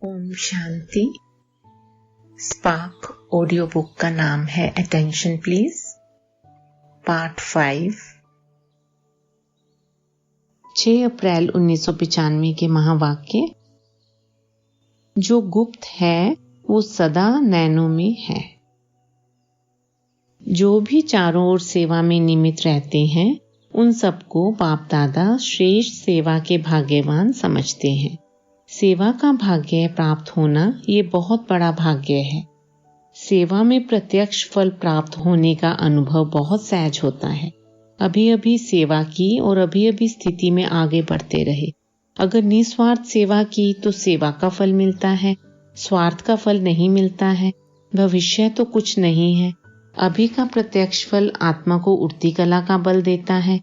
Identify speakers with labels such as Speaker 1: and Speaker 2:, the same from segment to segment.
Speaker 1: Om Shanti. Spark audio book का नाम है अटेंशन प्लीज, पार्ट 5। 6 अप्रैल 1995 के महावाक्य। जो गुप्त है वो सदा नैनों में है। जो भी चारों ओर सेवा में निमित्त रहते हैं उन सबको बाप दादा श्रेष्ठ सेवा के भाग्यवान समझते हैं। सेवा का भाग्य प्राप्त होना ये बहुत बड़ा भाग्य है। सेवा में प्रत्यक्ष फल प्राप्त होने का अनुभव बहुत सहज होता है। अभी अभी सेवा की और अभी अभी स्थिति में आगे बढ़ते रहे। अगर निस्वार्थ सेवा की तो सेवा का फल मिलता है, स्वार्थ का फल नहीं मिलता है। भविष्य तो कुछ नहीं है। अभी का प्रत्यक्ष फल आत्मा को उड़ती कला का बल देता है।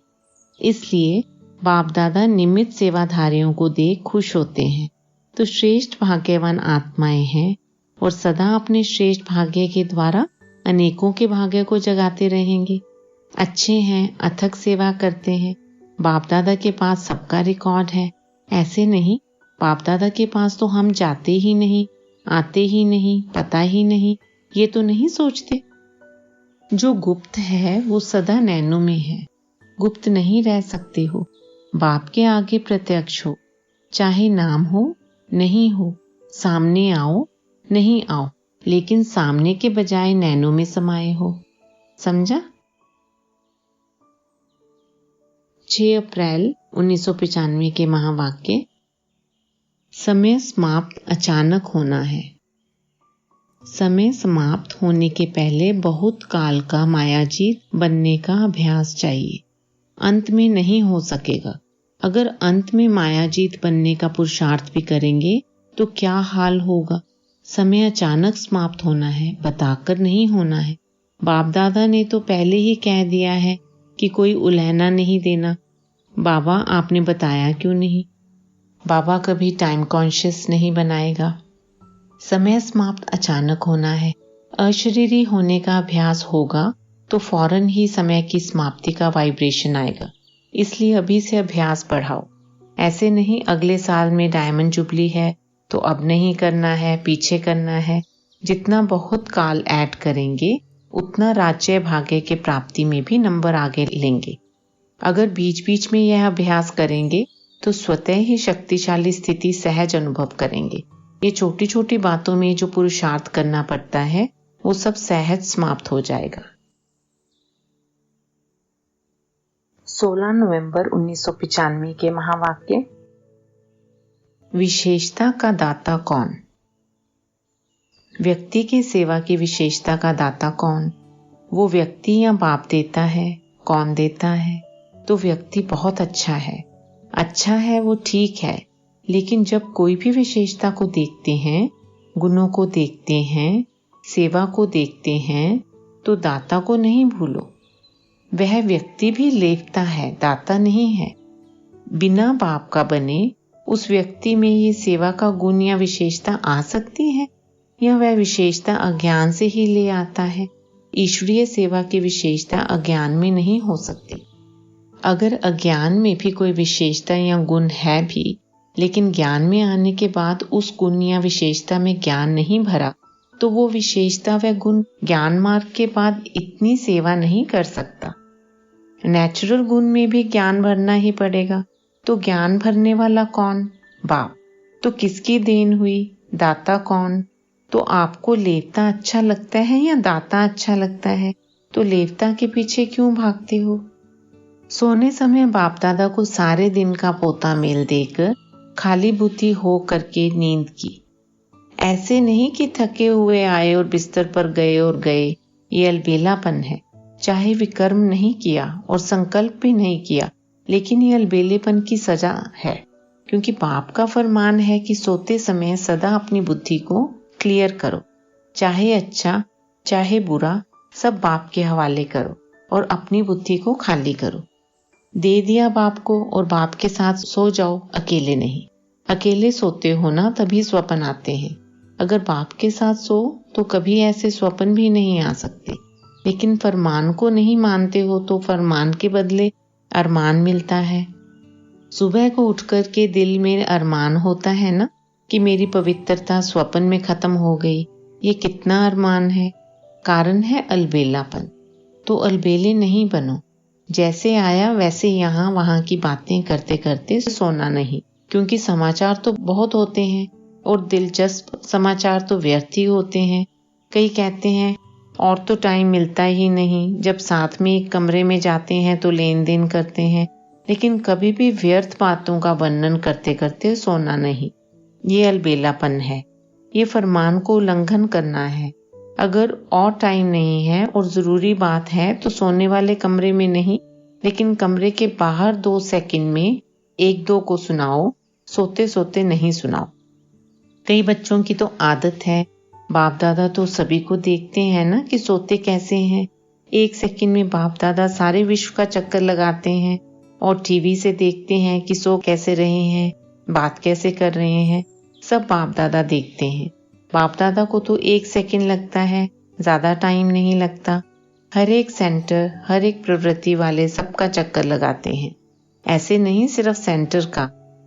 Speaker 1: इसलिए बाप दादा निमित्त सेवाधारियों को देख खुश होते हैं। तो श्रेष्ठ भाग्यवान आत्माएं हैं और सदा अपने श्रेष्ठ भाग्य के द्वारा अनेकों के भाग्य को जगाते रहेंगे। अच्छे हैं, अथक सेवा करते हैं। बाप दादा के पास सबका रिकॉर्ड है। ऐसे नहीं, बाप दादा के पास तो हम जाते ही नहीं, आते ही नहीं, पता ही नहीं, ये तो नहीं सोचते। जो गुप्त है वो सदा नैनों में है। गुप्त नहीं रह सकते हो। बाप के आगे प्रत्यक्ष हो, चाहे नाम हो नहीं हो, सामने आओ नहीं आओ, लेकिन सामने के बजाय नैनों में समाये हो। समझा? 6 अप्रैल 1995 के महावाक्य। समय समाप्त अचानक होना है। समय समाप्त होने के पहले बहुत काल का मायाजीत बनने का अभ्यास चाहिए। अंत में नहीं हो सकेगा। अगर अंत में मायाजीत बनने का पुरुषार्थ भी करेंगे तो क्या हाल होगा। समय अचानक समाप्त होना है, बताकर नहीं होना है। बाप दादा ने तो पहले ही कह दिया है कि कोई उलहना नहीं देना। बाबा आपने बताया क्यों नहीं? बाबा कभी टाइम कॉन्शियस नहीं बनाएगा। समय समाप्त अचानक होना है। अशरीरी होने का अभ्यास होगा तो फौरन ही समय की समाप्ति का वाइब्रेशन आएगा। इसलिए अभी से अभ्यास बढ़ाओ। ऐसे नहीं अगले साल में डायमंड जुबली है तो अब नहीं करना है, पीछे करना है। जितना बहुत काल ऐड करेंगे उतना राज्य भाग्य के प्राप्ति में भी नंबर आगे लेंगे। अगर बीच बीच में यह अभ्यास करेंगे तो स्वतः ही शक्तिशाली स्थिति सहज अनुभव करेंगे। ये छोटी छोटी बातों में जो पुरुषार्थ करना पड़ता है वो सब सहज समाप्त हो जाएगा। 16 नवंबर 1995 के महावाक्य। विशेषता का दाता कौन? व्यक्ति के सेवा की विशेषता का दाता कौन? वो व्यक्ति या बाप देता है? कौन देता है? तो व्यक्ति बहुत अच्छा है। अच्छा है वो ठीक है, लेकिन जब कोई भी विशेषता को देखते हैं, गुणों को देखते हैं, सेवा को देखते हैं, तो दाता को नहीं भूलो। वह व्यक्ति भी लेखता है, दाता नहीं है। बिना बाप का बने उस व्यक्ति में ये सेवा का गुण या विशेषता आ सकती है, या वह विशेषता अज्ञान से ही ले आता है। ईश्वरीय सेवा की विशेषता अज्ञान में नहीं हो सकती। अगर अज्ञान में भी कोई विशेषता या गुण है भी, लेकिन ज्ञान में आने के बाद उस गुण या विशेषता में ज्ञान नहीं भरा, तो वो विशेषता व गुण ज्ञान मार्ग के बाद इतनी सेवा नहीं कर सकता। नेचुरल गुण में भी ज्ञान भरना ही पड़ेगा। तो ज्ञान भरने वाला कौन? बाप। तो किसकी देन हुई? दाता कौन? तो आपको लेवता अच्छा लगता है या दाता अच्छा लगता है? तो लेवता के पीछे क्यों भागते हो? सोने समय बाप दादा को सारे दिन का पोता मेल देकर खाली बुद्धि हो करके नींद की। ऐसे नहीं कि थके हुए आए और बिस्तर पर गए और गए। ये अलबेलापन है। चाहे विकर्म नहीं किया और संकल्प भी नहीं किया, लेकिन ये अलबेलेपन की सजा है। क्योंकि बाप का फरमान है कि सोते समय सदा अपनी बुद्धि को क्लियर करो। चाहे अच्छा चाहे बुरा, सब बाप के हवाले करो और अपनी बुद्धि को खाली करो। दे दिया बाप को और बाप के साथ सो जाओ, अकेले नहीं। अकेले सोते हो ना, तभी स्वप्न आते हैं। अगर बाप के साथ सो तो कभी ऐसे स्वप्न भी नहीं आ सकते। लेकिन फरमान को नहीं मानते हो तो फरमान के बदले अरमान मिलता है। सुबह को उठ कर के दिल में अरमान होता है ना कि मेरी पवित्रता स्वप्न में खत्म हो गई। ये कितना अरमान है। कारण है अलबेलापन। तो अलबेले नहीं बनो। जैसे आया वैसे यहाँ वहाँ की बातें करते करते सोना नहीं, क्योंकि समाचार तो बहुत होते हैं और दिलचस्प समाचार तो व्यर्थ ही होते हैं। कई कहते हैं और तो टाइम मिलता ही नहीं, जब साथ में एक कमरे में जाते हैं तो लेन देन करते हैं, लेकिन कभी भी व्यर्थ बातों का वर्णन करते करते सोना नहीं। ये अलबेलापन है। ये फरमान को उल्लंघन करना है। अगर और टाइम नहीं है और जरूरी बात है तो सोने वाले कमरे में नहीं, लेकिन कमरे के बाहर 2 सेकंड में 1-2 को सुनाओ, सोते सोते नहीं सुनाओ। कई बच्चों की तो आदत है, बाप दादा तो सभी को देखते हैं ना कि सोते कैसे हैं। 1 सेकंड में बाप दादा सारे विश्व का चक्कर लगाते हैं और टीवी से देखते हैं कि सो कैसे रहे हैं, बात कैसे कर रहे हैं। सब बाप दादा देखते हैं। बाप दादा को तो 1 सेकंड लगता है, ज्यादा टाइम नहीं लगता। हर एक सेंटर, हर एक प्रवृत्ति वाले सबका चक्कर लगाते हैं। ऐसे नहीं सिर्फ सेंटर का,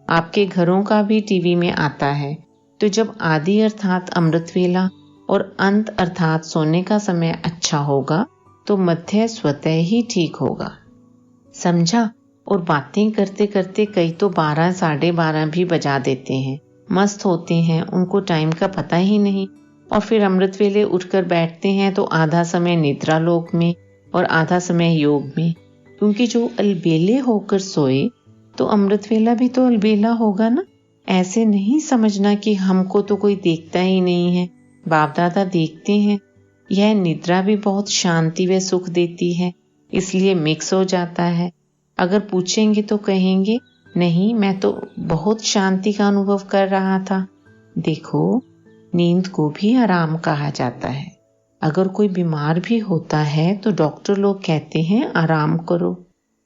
Speaker 1: आपके घरों का भी टीवी में आता है। तो जब आदि अर्थात अमृत वेला और अंत अर्थात सोने का समय अच्छा होगा तो मध्य स्वतः ही ठीक होगा। समझा? और बातें करते करते कई तो 12 साढ़े 12 भी बजा देते हैं। मस्त होते हैं, उनको टाइम का पता ही नहीं। और फिर अमृत वेले उठकर बैठते हैं तो आधा समय निद्रा लोक में और आधा समय योग में, क्योंकि जो अलबेले होकर सोए तो अमृत वेला भी तो अलबेला होगा ना। ऐसे नहीं समझना कि हमको तो कोई देखता ही नहीं है, बाप दादा देखते हैं। यह निद्रा भी बहुत शांति व सुख देती है, इसलिए मिक्स हो जाता है। अगर पूछेंगे तो कहेंगे नहीं, मैं तो बहुत शांति का अनुभव कर रहा था। देखो, नींद को भी आराम कहा जाता है। अगर कोई बीमार भी होता है तो डॉक्टर लोग कहते हैं आराम करो।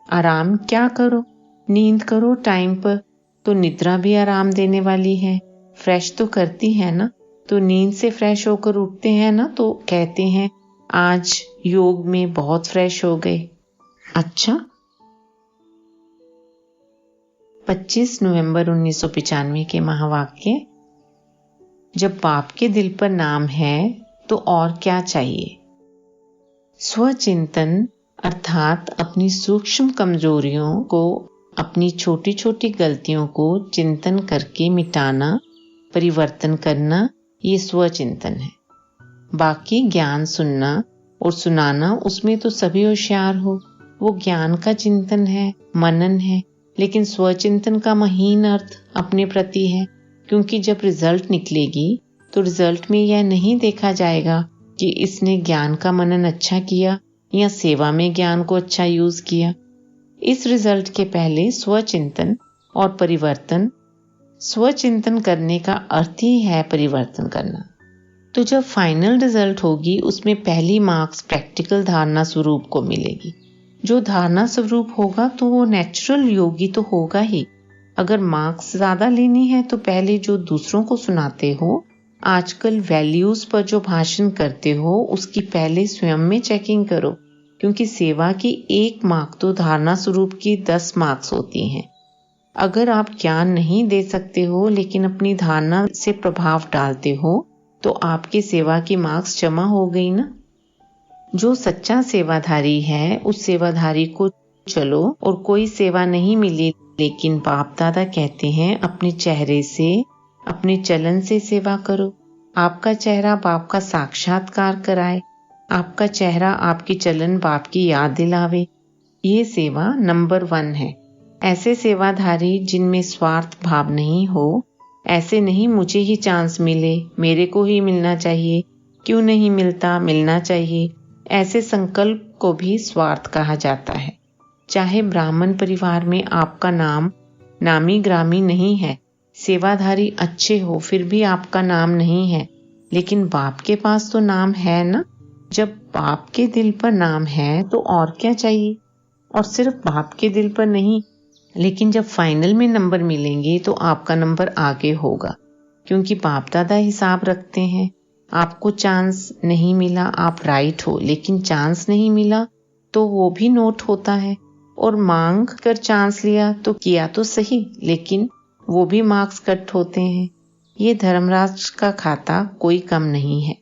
Speaker 1: आराम क्या करो? नींद करो टाइम पर। तो निद्रा भी आराम देने वाली है, फ्रेश तो करती है ना। तो नींद से फ्रेश होकर उठते हैं ना तो कहते हैं आज योग में बहुत फ्रेश हो गए। अच्छा, 25 नवंबर 1995 के महावाक्य, जब बाप के दिल पर नाम है तो और क्या चाहिए। स्वचिंतन अर्थात अपनी सूक्ष्म कमजोरियों को, अपनी छोटी छोटी गलतियों को चिंतन करके मिटाना, परिवर्तन करना, ये स्वचिंतन है। बाकी ज्ञान सुनना और सुनाना, उसमें तो सभी होशियार हो, वो ज्ञान का चिंतन है, मनन है। लेकिन स्वचिंतन का महीन अर्थ अपने प्रति है, क्योंकि जब रिजल्ट निकलेगी तो रिजल्ट में यह नहीं देखा जाएगा कि इसने ज्ञान का मनन अच्छा किया या सेवा में ज्ञान को अच्छा यूज किया। इस रिजल्ट के पहले स्वचिंतन और परिवर्तन। स्वचिंतन करने का अर्थ ही है परिवर्तन करना। तो जब फाइनल रिजल्ट होगी उसमें पहली मार्क्स प्रैक्टिकल धारणा स्वरूप को मिलेगी। जो धारणा स्वरूप होगा तो वो नेचुरल योगी तो होगा ही। अगर मार्क्स ज्यादा लेनी है तो पहले जो दूसरों को सुनाते हो, आजकल वैल्यूज पर जो भाषण करते हो, उसकी पहले स्वयं में चेकिंग करो, क्योंकि सेवा की 1 मार्क तो धारणा स्वरूप की 10 मार्क्स होती हैं। अगर आप ज्ञान नहीं दे सकते हो लेकिन अपनी धारणा से प्रभाव डालते हो तो आपकी सेवा की मार्क्स जमा हो गई ना। जो सच्चा सेवाधारी है उस सेवाधारी को चलो और कोई सेवा नहीं मिली, लेकिन बाप दादा कहते हैं अपने चेहरे से, अपने चलन से सेवा करो। आपका चेहरा बाप का साक्षात्कार कराए, आपका चेहरा आपकी चलन बाप की याद दिलावे। ये सेवा नंबर 1 है। ऐसे सेवाधारी जिनमें स्वार्थ भाव नहीं हो, ऐसे नहीं मुझे ही चांस मिले, मेरे को ही मिलना चाहिए, क्यों नहीं मिलता, मिलना चाहिए, ऐसे संकल्प को भी स्वार्थ कहा जाता है। चाहे ब्राह्मण परिवार में आपका नाम नामी ग्रामी नहीं है, सेवाधारी अच्छे हो फिर भी आपका नाम नहीं है, लेकिन बाप के पास तो नाम है ना। जब बाप के दिल पर नाम है तो और क्या चाहिए। और सिर्फ बाप के दिल पर नहीं, लेकिन जब फाइनल में नंबर मिलेंगे तो आपका नंबर आगे होगा, क्योंकि बाप दादा हिसाब रखते हैं। आपको चांस नहीं मिला, आप राइट हो, लेकिन चांस नहीं मिला तो वो भी नोट होता है। और मांग कर चांस लिया तो किया तो सही, लेकिन वो भी मार्क्स कट होते हैं। ये धर्मराज का खाता कोई कम नहीं है,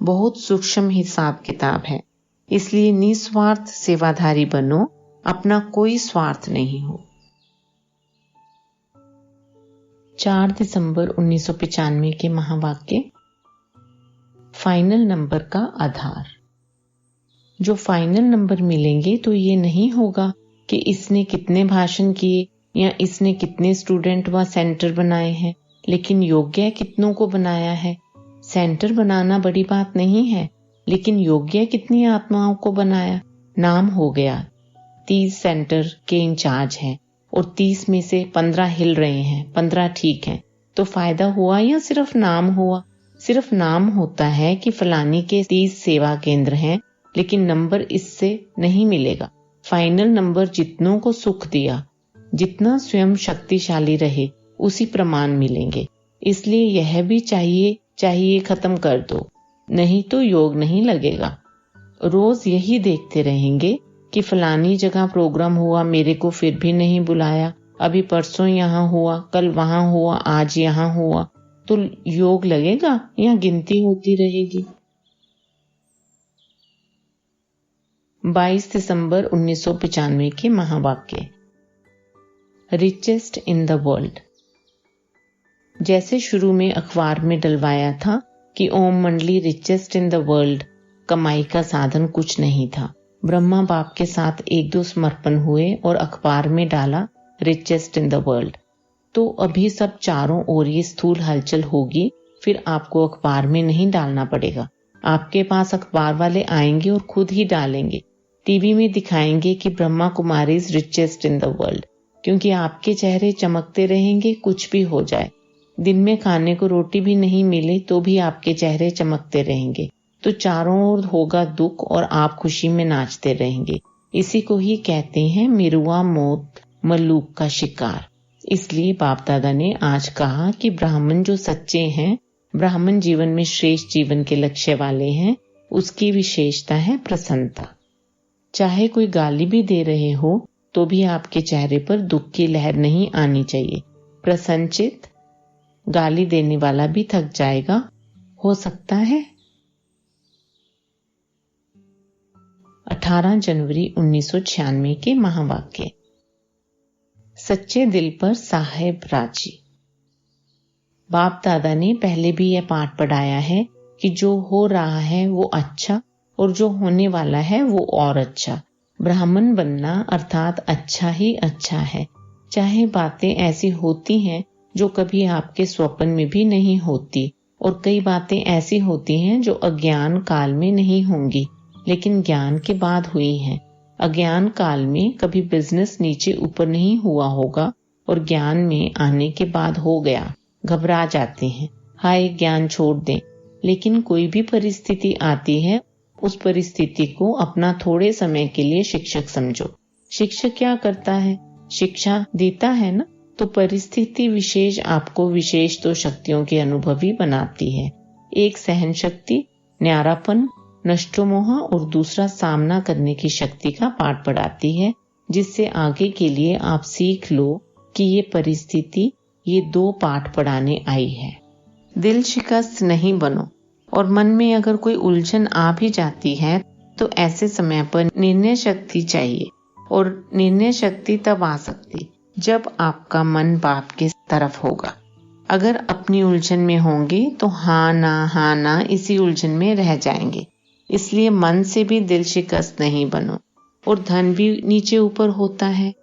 Speaker 1: बहुत सूक्ष्म हिसाब किताब है। इसलिए निस्वार्थ सेवाधारी बनो, अपना कोई स्वार्थ नहीं हो। 4 दिसंबर 1995 के महावाक्य। फाइनल नंबर का आधार। जो फाइनल नंबर मिलेंगे तो ये नहीं होगा कि इसने कितने भाषण किए या इसने कितने स्टूडेंट व सेंटर बनाए हैं, लेकिन योग्य कितनों को बनाया है। सेंटर बनाना बड़ी बात नहीं है, लेकिन योग्य कितनी आत्माओं को बनाया। नाम हो गया, 30 सेंटर के इंचार्ज हैं और 30 में से 15 हिल रहे हैं, 15 ठीक हैं, तो फायदा हुआ या सिर्फ नाम हुआ। सिर्फ नाम होता है कि फलानी के 30 सेवा केंद्र हैं, लेकिन नंबर इससे नहीं मिलेगा। फाइनल नंबर जितनों को सुख दिया, जितना स्वयं शक्तिशाली रहे, उसी प्रमाण मिलेंगे। इसलिए यह भी चाहिए खत्म कर दो, नहीं तो योग नहीं लगेगा। रोज यही देखते रहेंगे कि फलानी जगह प्रोग्राम हुआ, मेरे को फिर भी नहीं बुलाया, अभी परसों यहाँ हुआ, कल वहां हुआ, आज यहाँ हुआ, तो योग लगेगा या गिनती होती रहेगी। 22 दिसंबर 1995 के महावाक्य। Richest in the world. जैसे शुरू में अखबार में डलवाया था कि ओम मंडली रिचेस्ट इन द वर्ल्ड, कमाई का साधन कुछ नहीं था। ब्रह्मा बाप के साथ 1-2 समर्पण हुए और अखबार में डाला रिचेस्ट इन द वर्ल्ड। तो अभी सब चारों ओर ये स्थूल हलचल होगी, फिर आपको अखबार में नहीं डालना पड़ेगा। आपके पास अखबार वाले आएंगे और खुद ही डालेंगे। टीवी में दिखाएंगे कि Brahma Kumari is richest in the world, क्योंकि आपके चेहरे चमकते रहेंगे, कुछ भी हो जाए। दिन में खाने को रोटी भी नहीं मिले तो भी आपके चेहरे चमकते रहेंगे, तो चारों ओर होगा दुख और आप खुशी में नाचते रहेंगे। इसी को ही कहते हैं मिरुआ मौत मल्लूक का शिकार। इसलिए बाप दादा ने आज कहा कि ब्राह्मण जो सच्चे हैं, ब्राह्मण जीवन में श्रेष्ठ जीवन के लक्ष्य वाले हैं, उसकी विशेषता है प्रसन्नता। चाहे कोई गाली भी दे रहे हो तो भी आपके चेहरे पर दुख की लहर नहीं आनी चाहिए। प्रसन्नचित। गाली देने वाला भी थक जाएगा, हो सकता है। 18 जनवरी 1996 के महावाक्य। सच्चे दिल पर साहेब राजी। बाप दादा ने पहले भी यह पाठ पढ़ाया है कि जो हो रहा है वो अच्छा और जो होने वाला है वो और अच्छा। ब्राह्मण बनना अर्थात अच्छा ही अच्छा है। चाहे बातें ऐसी होती हैं जो कभी आपके स्वप्न में भी नहीं होती, और कई बातें ऐसी होती हैं जो अज्ञान काल में नहीं होंगी, लेकिन ज्ञान के बाद हुई हैं। अज्ञान काल में कभी बिजनेस नीचे ऊपर नहीं हुआ होगा और ज्ञान में आने के बाद हो गया। घबरा जाते हैं, हाय ज्ञान छोड़ दें। लेकिन कोई भी परिस्थिति आती है, उस परिस्थिति को अपना थोड़े समय के लिए शिक्षक समझो। शिक्षक क्या करता है? शिक्षा देता है ना। तो परिस्थिति विशेष आपको विशेष तो शक्तियों के अनुभवी बनाती है। एक सहन शक्ति, न्यारापन, नष्टोमोह और दूसरा सामना करने की शक्ति का पाठ पढ़ाती है, जिससे आगे के लिए आप सीख लो कि ये परिस्थिति ये 2 पाठ पढ़ाने आई है। दिल शिकस्त नहीं बनो, और मन में अगर कोई उलझन आ भी जाती है तो ऐसे समय पर निर्णय शक्ति चाहिए, और निर्णय शक्ति तब आ सकती जब आपका मन बाप के तरफ होगा। अगर अपनी उलझन में होंगे तो हाँ ना इसी उलझन में रह जाएंगे। इसलिए मन से भी दिल शिकस्त नहीं बनो। और धन भी नीचे ऊपर होता है।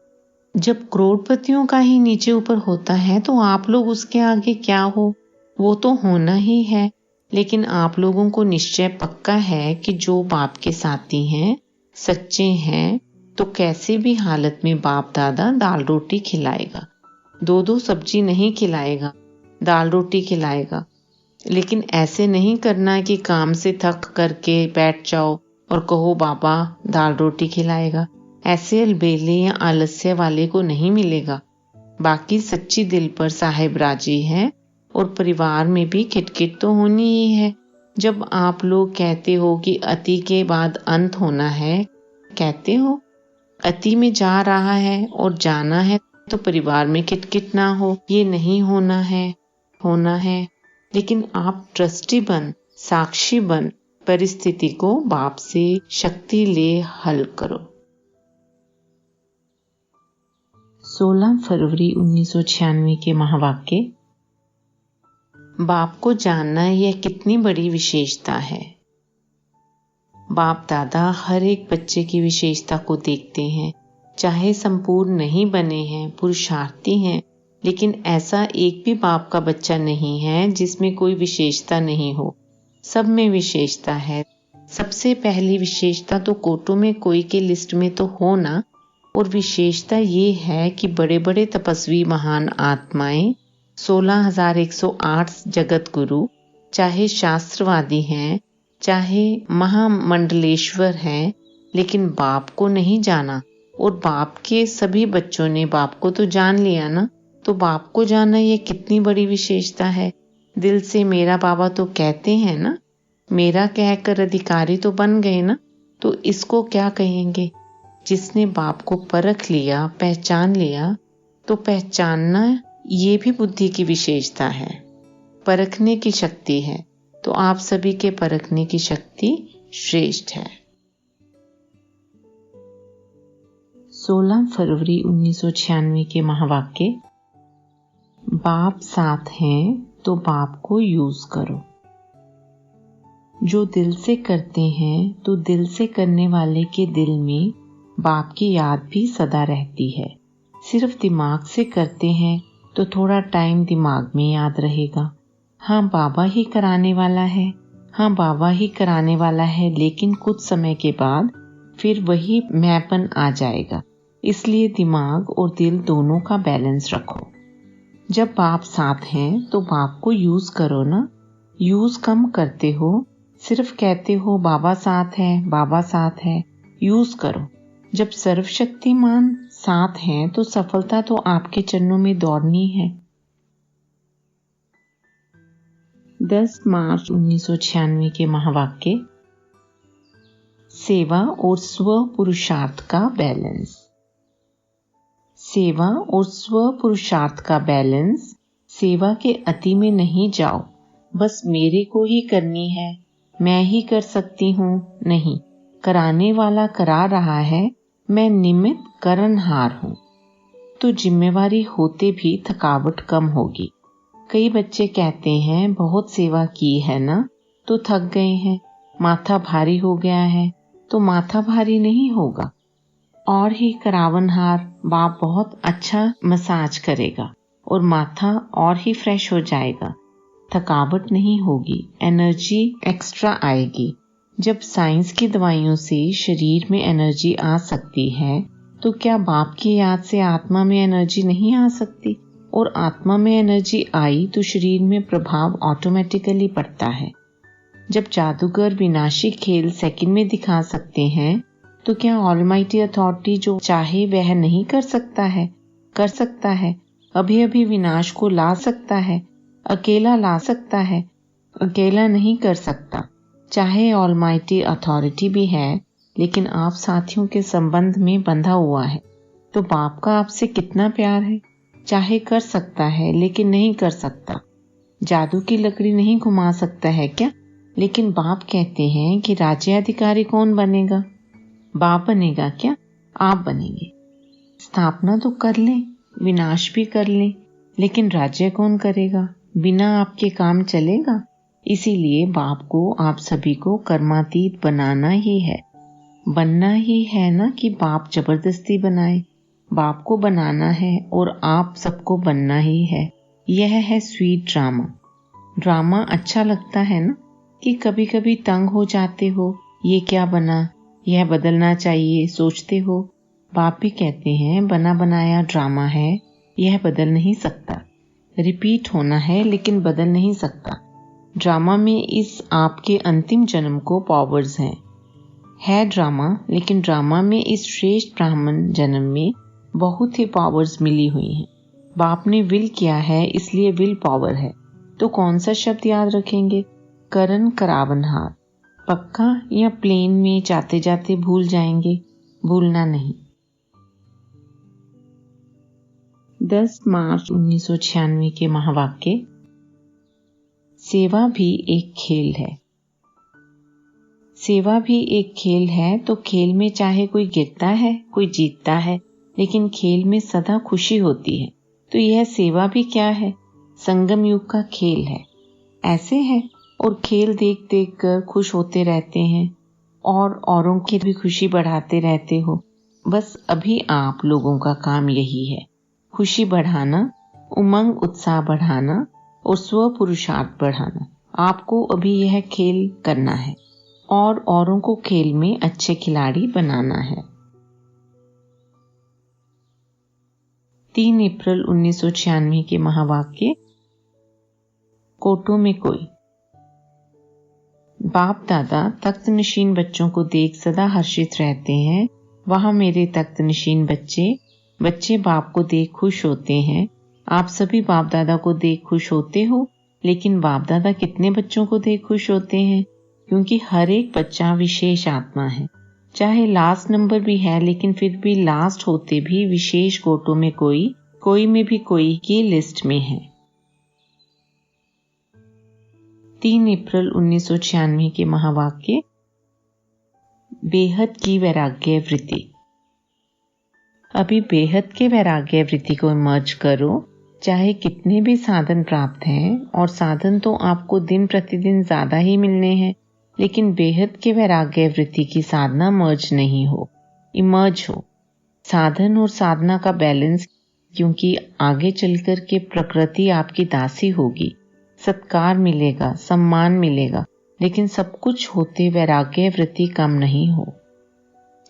Speaker 1: जब करोड़पतियों का ही नीचे ऊपर होता है तो आप लोग उसके आगे क्या हो? वो तो होना ही है। लेकिन आप लोगों को निश्चय पक्का है कि जो बाप के साथी हैं, सच्चे हैं, तो कैसे भी हालत में बाप दादा दाल रोटी खिलाएगा। 2 सब्जी नहीं खिलाएगा, दाल रोटी खिलाएगा। लेकिन ऐसे नहीं करना कि काम से थक करके बैठ जाओ और कहो बाबा दाल रोटी खिलाएगा। ऐसे अलबेले या आलस्य वाले को नहीं मिलेगा। बाकी सच्ची दिल पर साहेब राजी है, और परिवार में भी खिटखिट तो होनी ही है। जब आप लोग कहते हो कि अति के बाद अंत होना है, कहते हो अति में जा रहा है और जाना है, तो परिवार में खिटखिट ना हो, ये नहीं होना है, होना है। लेकिन आप ट्रस्टी बन, साक्षी बन, परिस्थिति को बाप से शक्ति ले हल करो। 16 फरवरी 1996 के महावाक्य। बाप को जानना यह कितनी बड़ी विशेषता है। बाप दादा हर एक बच्चे की विशेषता को देखते हैं, चाहे संपूर्ण नहीं बने हैं, पुरुषार्थी हैं, लेकिन ऐसा एक भी बाप का बच्चा नहीं है जिसमें कोई विशेषता नहीं हो। सब में विशेषता है। सबसे पहली विशेषता तो कोटों में कोई के लिस्ट में तो हो ना, और विशेषता ये है कि बड़े बड़े तपस्वी महान आत्माएं 16,108 जगत गुरु, चाहे शास्त्रवादी हैं, चाहे महामंडलेश्वर हैं, लेकिन बाप को नहीं जाना। और बाप के सभी बच्चों ने बाप को तो जान लिया ना, तो बाप को जानना ये कितनी बड़ी विशेषता है। दिल से मेरा बाबा तो कहते हैं ना, मेरा कहकर अधिकारी तो बन गए ना, तो इसको क्या कहेंगे। जिसने बाप को परख लिया, पहचान लिया, तो पहचानना ये भी बुद्धि की विशेषता है, परखने की शक्ति है। तो आप सभी के परखने की शक्ति श्रेष्ठ है। 16 फरवरी 1996 के महावाक्य। बाप साथ हैं तो बाप को यूज करो। जो दिल से करते हैं तो दिल से करने वाले के दिल में बाप की याद भी सदा रहती है। सिर्फ दिमाग से करते हैं तो थोड़ा टाइम दिमाग में याद रहेगा, हाँ बाबा ही कराने वाला है, हाँ बाबा ही कराने वाला है, लेकिन कुछ समय के बाद फिर वही मैंपन आ जाएगा। इसलिए दिमाग और दिल दोनों का बैलेंस रखो। जब बाप साथ हैं तो बाप को यूज करो ना। यूज कम करते हो, सिर्फ कहते हो बाबा साथ है, बाबा साथ है। यूज करो। जब सर्वशक्तिमान साथ हैं तो सफलता तो आपके चरणों में दौड़नी है। 10 मार्च 1996 के महावाक्य। सेवा और स्व पुरुषार्थ का बैलेंस। सेवा और स्व पुरुषार्थ का बैलेंस। सेवा के अति में नहीं जाओ, बस मेरे को ही करनी है, मैं ही कर सकती हूँ, नहीं, कराने वाला करा रहा है, मैं निमित्त करनहार हूँ। तो जिम्मेवारी होते भी थकावट कम होगी। कई बच्चे कहते हैं बहुत सेवा की है ना, तो थक गए हैं, माथा भारी हो गया है। तो माथा भारी नहीं होगा, और ही करावनहार बाप बहुत अच्छा मसाज करेगा और माथा और ही फ्रेश हो जाएगा। थकावट नहीं होगी, एनर्जी एक्स्ट्रा आएगी। जब साइंस की दवाइयों से शरीर में एनर्जी आ सकती है, तो क्या बाप की याद से आत्मा में एनर्जी नहीं आ सकती। और आत्मा में एनर्जी आई तो शरीर में प्रभाव ऑटोमेटिकली पड़ता है। जब जादूगर विनाशी खेल सेकंड में दिखा सकते हैं, तो क्या ऑलमाइटी अथॉरिटी जो चाहे वह नहीं कर सकता है? कर सकता है। अभी अभी विनाश को ला सकता है, अकेला ला सकता है, अकेला नहीं कर सकता। चाहे ऑलमाइटी अथॉरिटी भी है, लेकिन आप साथियों के संबंध में बंधा हुआ है। तो बाप का आपसे कितना प्यार है। चाहे कर सकता है, लेकिन नहीं कर सकता। जादू की लकड़ी नहीं घुमा सकता है क्या? लेकिन बाप कहते हैं कि राज्याधिकारी कौन बनेगा? बाप बनेगा क्या? आप बनेंगे। स्थापना तो कर लें, विनाश भी कर लें, लेकिन राज्य कौन करेगा? बिना आपके काम चलेगा? इसीलिए बाप को आप सभी को कर्मातीत बनाना ही है। बनना ही है ना कि बाप जबरदस्ती बनाए। बाप को बनाना है और आप सबको बनना ही है। यह है स्वीट ड्रामा। ड्रामा अच्छा लगता है ना, कि कभी कभी तंग हो जाते हो, ये क्या बना, यह बदलना चाहिए, सोचते हो। बाप भी कहते हैं बना बनाया ड्रामा है, यह बदल नहीं सकता। रिपीट होना है लेकिन बदल नहीं सकता। ड्रामा में इस आपके अंतिम जन्म को पावर्स हैं। है ड्रामा, लेकिन ड्रामा में इस श्रेष्ठ ब्राह्मण जन्म में बहुत ही पावर्स मिली हुई हैं। बाप ने विल किया है, इसलिए विल पावर है। तो कौन सा शब्द याद रखेंगे? करण करावनहार। पक्का या प्लेन में जाते जाते भूल जाएंगे? भूलना नहीं। 10 मार्च 1996 के महावाक्य। सेवा भी एक खेल है। सेवा भी एक खेल है, तो खेल में चाहे कोई गिरता है, कोई जीतता है, लेकिन खेल में सदा खुशी होती है। तो यह सेवा भी क्या है? संगम युग का खेल है। ऐसे है, और खेल देख देख कर खुश होते रहते हैं और औरों की भी खुशी बढ़ाते रहते हो। बस अभी आप लोगों का काम यही है, खुशी बढ़ाना, उमंग उत्साह बढ़ाना और स्व पुरुषार्थ बढ़ाना। आपको अभी यह खेल करना है और औरों को खेल में अच्छे खिलाड़ी बनाना है। 3 अप्रैल 1996 के महावाक्य। कोटो में कोई। बाप दादा तख्त नशीन बच्चों को देख सदा हर्षित रहते हैं। वहां मेरे तख्त नशीन बच्चे बाप को देख खुश होते हैं। आप सभी बाप दादा को देख खुश होते हो, लेकिन बाप दादा कितने बच्चों को देख खुश होते हैं? क्योंकि हर एक बच्चा विशेष आत्मा है। चाहे लास्ट नंबर भी है, लेकिन फिर भी लास्ट होते भी विशेष कोटों में कोई में भी कोई की लिस्ट में है। 3 अप्रैल 1996 के महावाक्य। बेहद की वैराग्य वृत्ति। अभी बेहद के वैराग्य वृत्ति को इमर्ज करो। चाहे कितने भी साधन प्राप्त हैं, और साधन तो आपको दिन प्रतिदिन ज्यादा ही मिलने हैं, लेकिन बेहद के वैराग्य वृत्ति की साधना मर्ज नहीं हो, इमर्ज हो। साधन और साधना का बैलेंस, क्योंकि आगे चलकर के प्रकृति आपकी दासी होगी। सत्कार मिलेगा, सम्मान मिलेगा, लेकिन सब कुछ होते वैराग्य वृत्ति कम नहीं हो।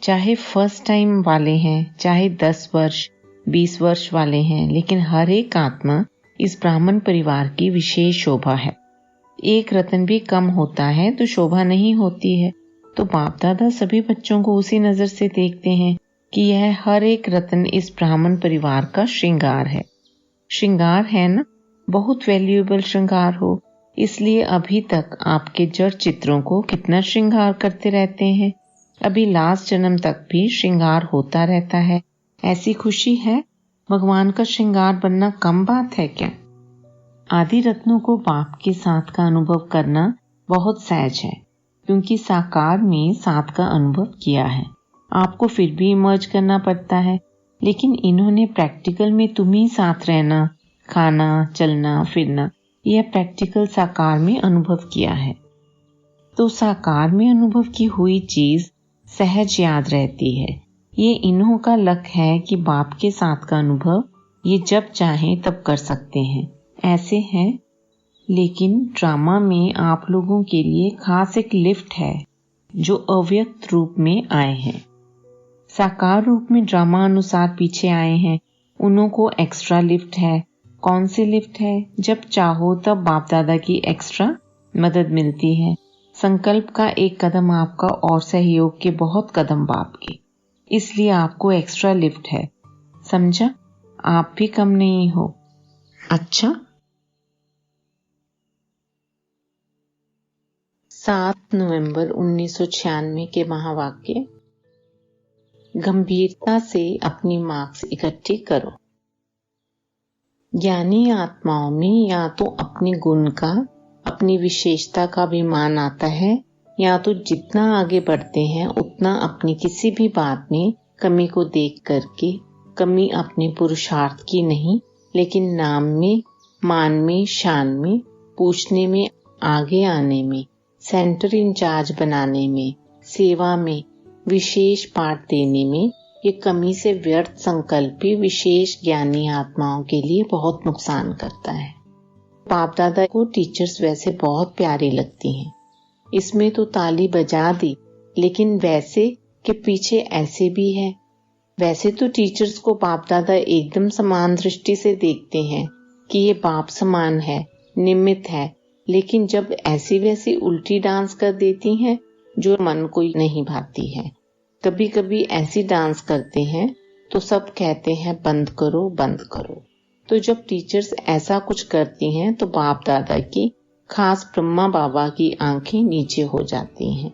Speaker 1: चाहे फर्स्ट टाइम वाले हैं, चाहे 10 वर्ष 20 वर्ष वाले हैं, लेकिन हर एक आत्मा इस ब्राह्मण परिवार की विशेष शोभा है। एक रत्न भी कम होता है तो शोभा नहीं होती है। तो बाप दादा सभी बच्चों को उसी नजर से देखते हैं कि यह हर एक रत्न इस ब्राह्मण परिवार का श्रृंगार है। श्रृंगार है ना, बहुत वैल्यूएबल श्रृंगार हो। इसलिए अभी तक आपके जड़ चित्रों को कितना श्रृंगार करते रहते हैं। अभी लास्ट जन्म तक भी श्रृंगार होता रहता है। ऐसी खुशी है। भगवान का श्रृंगार बनना कम बात है क्या? आदि रत्नों को बाप के साथ का अनुभव करना बहुत सहज है, क्योंकि साकार में साथ का अनुभव किया है। आपको फिर भी इमर्ज करना पड़ता है, लेकिन इन्होंने प्रैक्टिकल में तुम्ही साथ रहना, खाना, चलना, फिरना, यह प्रैक्टिकल साकार में अनुभव किया है। तो साकार में अनुभव की हुई चीज सहज याद रहती है। ये इन्हों का लक है कि बाप के साथ का अनुभव ये जब चाहें तब कर सकते हैं। ऐसे है, लेकिन ड्रामा में आप लोगों के लिए खास एक लिफ्ट है जो अव्यक्त रूप में आए हैं। साकार रूप में ड्रामा अनुसार पीछे आए हैं, उन्हों को एक्स्ट्रा लिफ्ट है। कौन सी लिफ्ट है? जब चाहो तब बाप दादा की एक्स्ट्रा मदद मिलती है। संकल्प का एक कदम आपका और सहयोग के बहुत कदम बाप के, इसलिए आपको एक्स्ट्रा लिफ्ट है। समझा? आप भी कम नहीं हो। अच्छा, 7 नवंबर 1996 के महावाक्य। गंभीरता से अपनी मार्क्स इकट्ठी करो। ज्ञानी आत्माओं में या तो अपने गुण का, अपनी विशेषता का अभिमान आता है, या तो जितना आगे बढ़ते हैं उतना अपनी किसी भी बात में कमी को देख करके, कमी अपने पुरुषार्थ की नहीं, लेकिन नाम में, मान में, शान में, पूछने में, आगे आने में, सेंटर इंचार्ज बनाने में, सेवा में, विशेष पाठ देने में, ये कमी से व्यर्थ संकल्प भी विशेष ज्ञानी आत्माओं के लिए बहुत नुकसान करता है। बाप दादा को टीचर्स वैसे बहुत प्यारी लगती हैं। इसमें तो ताली बजा दी, लेकिन वैसे के पीछे ऐसे भी है। वैसे तो टीचर्स को बाप दादा एकदम समान दृष्टि से देखते हैं कि ये बाप समान है, निमित्त है, लेकिन जब ऐसी वैसी उल्टी डांस कर देती हैं जो मन को नहीं भाती है, कभी कभी ऐसी डांस करते हैं तो सब कहते हैं बंद करो बंद करो। तो जब टीचर्स ऐसा कुछ करती हैं तो बाप दादा की, खास ब्रह्मा बाबा की आंखें नीचे हो जाती हैं।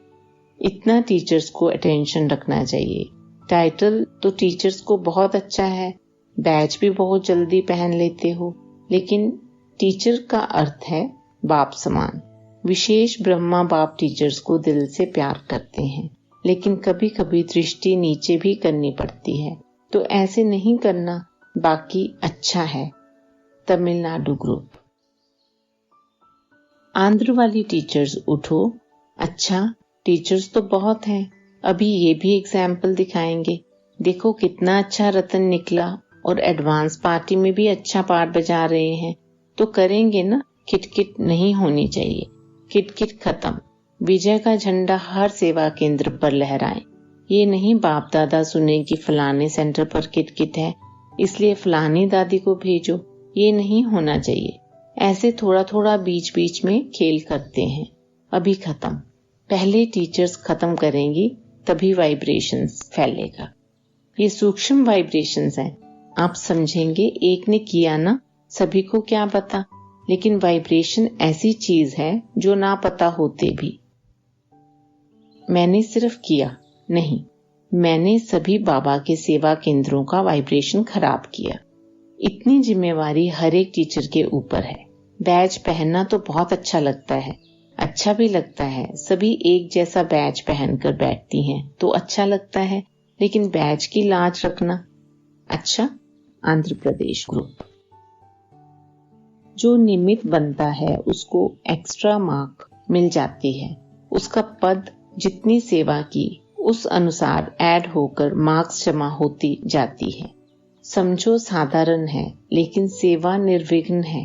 Speaker 1: इतना टीचर्स को अटेंशन रखना चाहिए। टाइटल तो टीचर्स को बहुत अच्छा है, बैच भी बहुत जल्दी पहन लेते हो, लेकिन टीचर का अर्थ है बाप समान। विशेष ब्रह्मा बाप टीचर्स को दिल से प्यार करते हैं, लेकिन कभी कभी दृष्टि नीचे भी करनी पड़ती है, तो ऐसे नहीं करना, बाकी अच्छा है। तमिलनाडु ग्रुप। आंध्र वाली टीचर्स उठो। अच्छा, टीचर्स तो बहुत हैं, अभी ये भी एग्जाम्पल दिखाएंगे। देखो कितना अच्छा रतन निकला और एडवांस पार्टी में भी अच्छा पार्ट बजा रहे हैं, तो करेंगे ना। किटकिट नहीं होनी चाहिए, किटकिट खत्म। विजय का झंडा हर सेवा केंद्र पर लहराए। ये नहीं बाप दादा सुने कि फलाने सेंटर पर किटकिट है, इसलिए फलानी दादी को भेजो। ये नहीं होना चाहिए। ऐसे थोड़ा थोड़ा बीच बीच में खेल करते हैं। अभी खत्म। पहले टीचर्स खत्म करेंगी, तभी वाइब्रेशंस फैलेगा। ये सूक्ष्म वाइब्रेशंस हैं, आप समझेंगे। एक ने किया ना, सभी को क्या पता, लेकिन वाइब्रेशन ऐसी चीज है जो ना पता होते भी। मैंने सिर्फ किया नहीं, मैंने सभी बाबा के सेवा केंद्रों का वाइब्रेशन खराब किया। इतनी जिम्मेवारी हर एक टीचर के ऊपर है। बैज पहनना तो बहुत अच्छा लगता है, अच्छा भी लगता है। सभी एक जैसा बैज पहनकर बैठती हैं तो अच्छा लगता है, लेकिन बैज की लाज रखना। अच्छा। आंध्र प्रदेश ग्रुप। जो निमित्त बनता है उसको एक्स्ट्रा मार्क मिल जाती है। उसका पद जितनी सेवा की उस अनुसार ऐड होकर मार्क्स जमा होती जाती है। समझो साधारण है, लेकिन सेवा निर्विघ्न है,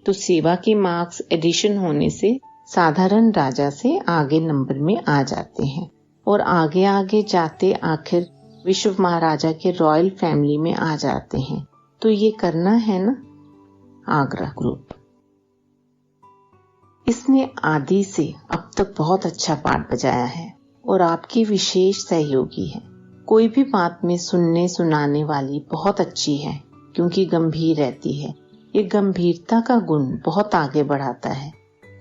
Speaker 1: तो सेवा के मार्क्स एडिशन होने से साधारण राजा से आगे नंबर में आ जाते हैं, और आगे आगे जाते आखिर विश्व महाराजा के रॉयल फैमिली में आ जाते हैं। तो ये करना है ना। आगरा ग्रुप। इसने आदि से अब तक बहुत अच्छा पाठ बजाया है और आपकी विशेष सहयोगी है। कोई भी बात में सुनने सुनाने वाली बहुत अच्छी है, क्योंकि गंभीर रहती है। ये गंभीरता का गुण बहुत आगे बढ़ाता है।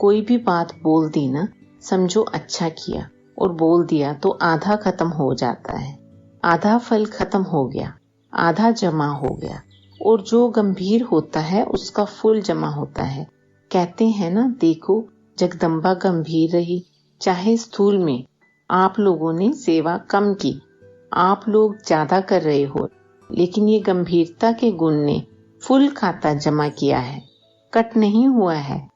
Speaker 1: कोई भी बात बोल दी ना, समझो अच्छा किया, और बोल दिया तो आधा खत्म हो जाता है। आधा फल खत्म हो गया, आधा जमा हो गया, और जो गंभीर होता है उसका फुल जमा होता है। कहते हैं ना, देखो जगदम्बा गंभीर रही, चाहे स्थूल में आप लोगों ने सेवा कम की, आप लोग ज्यादा कर रहे हो, लेकिन ये गंभीरता के गुण ने फुल खाता जमा किया है, कट नहीं हुआ है।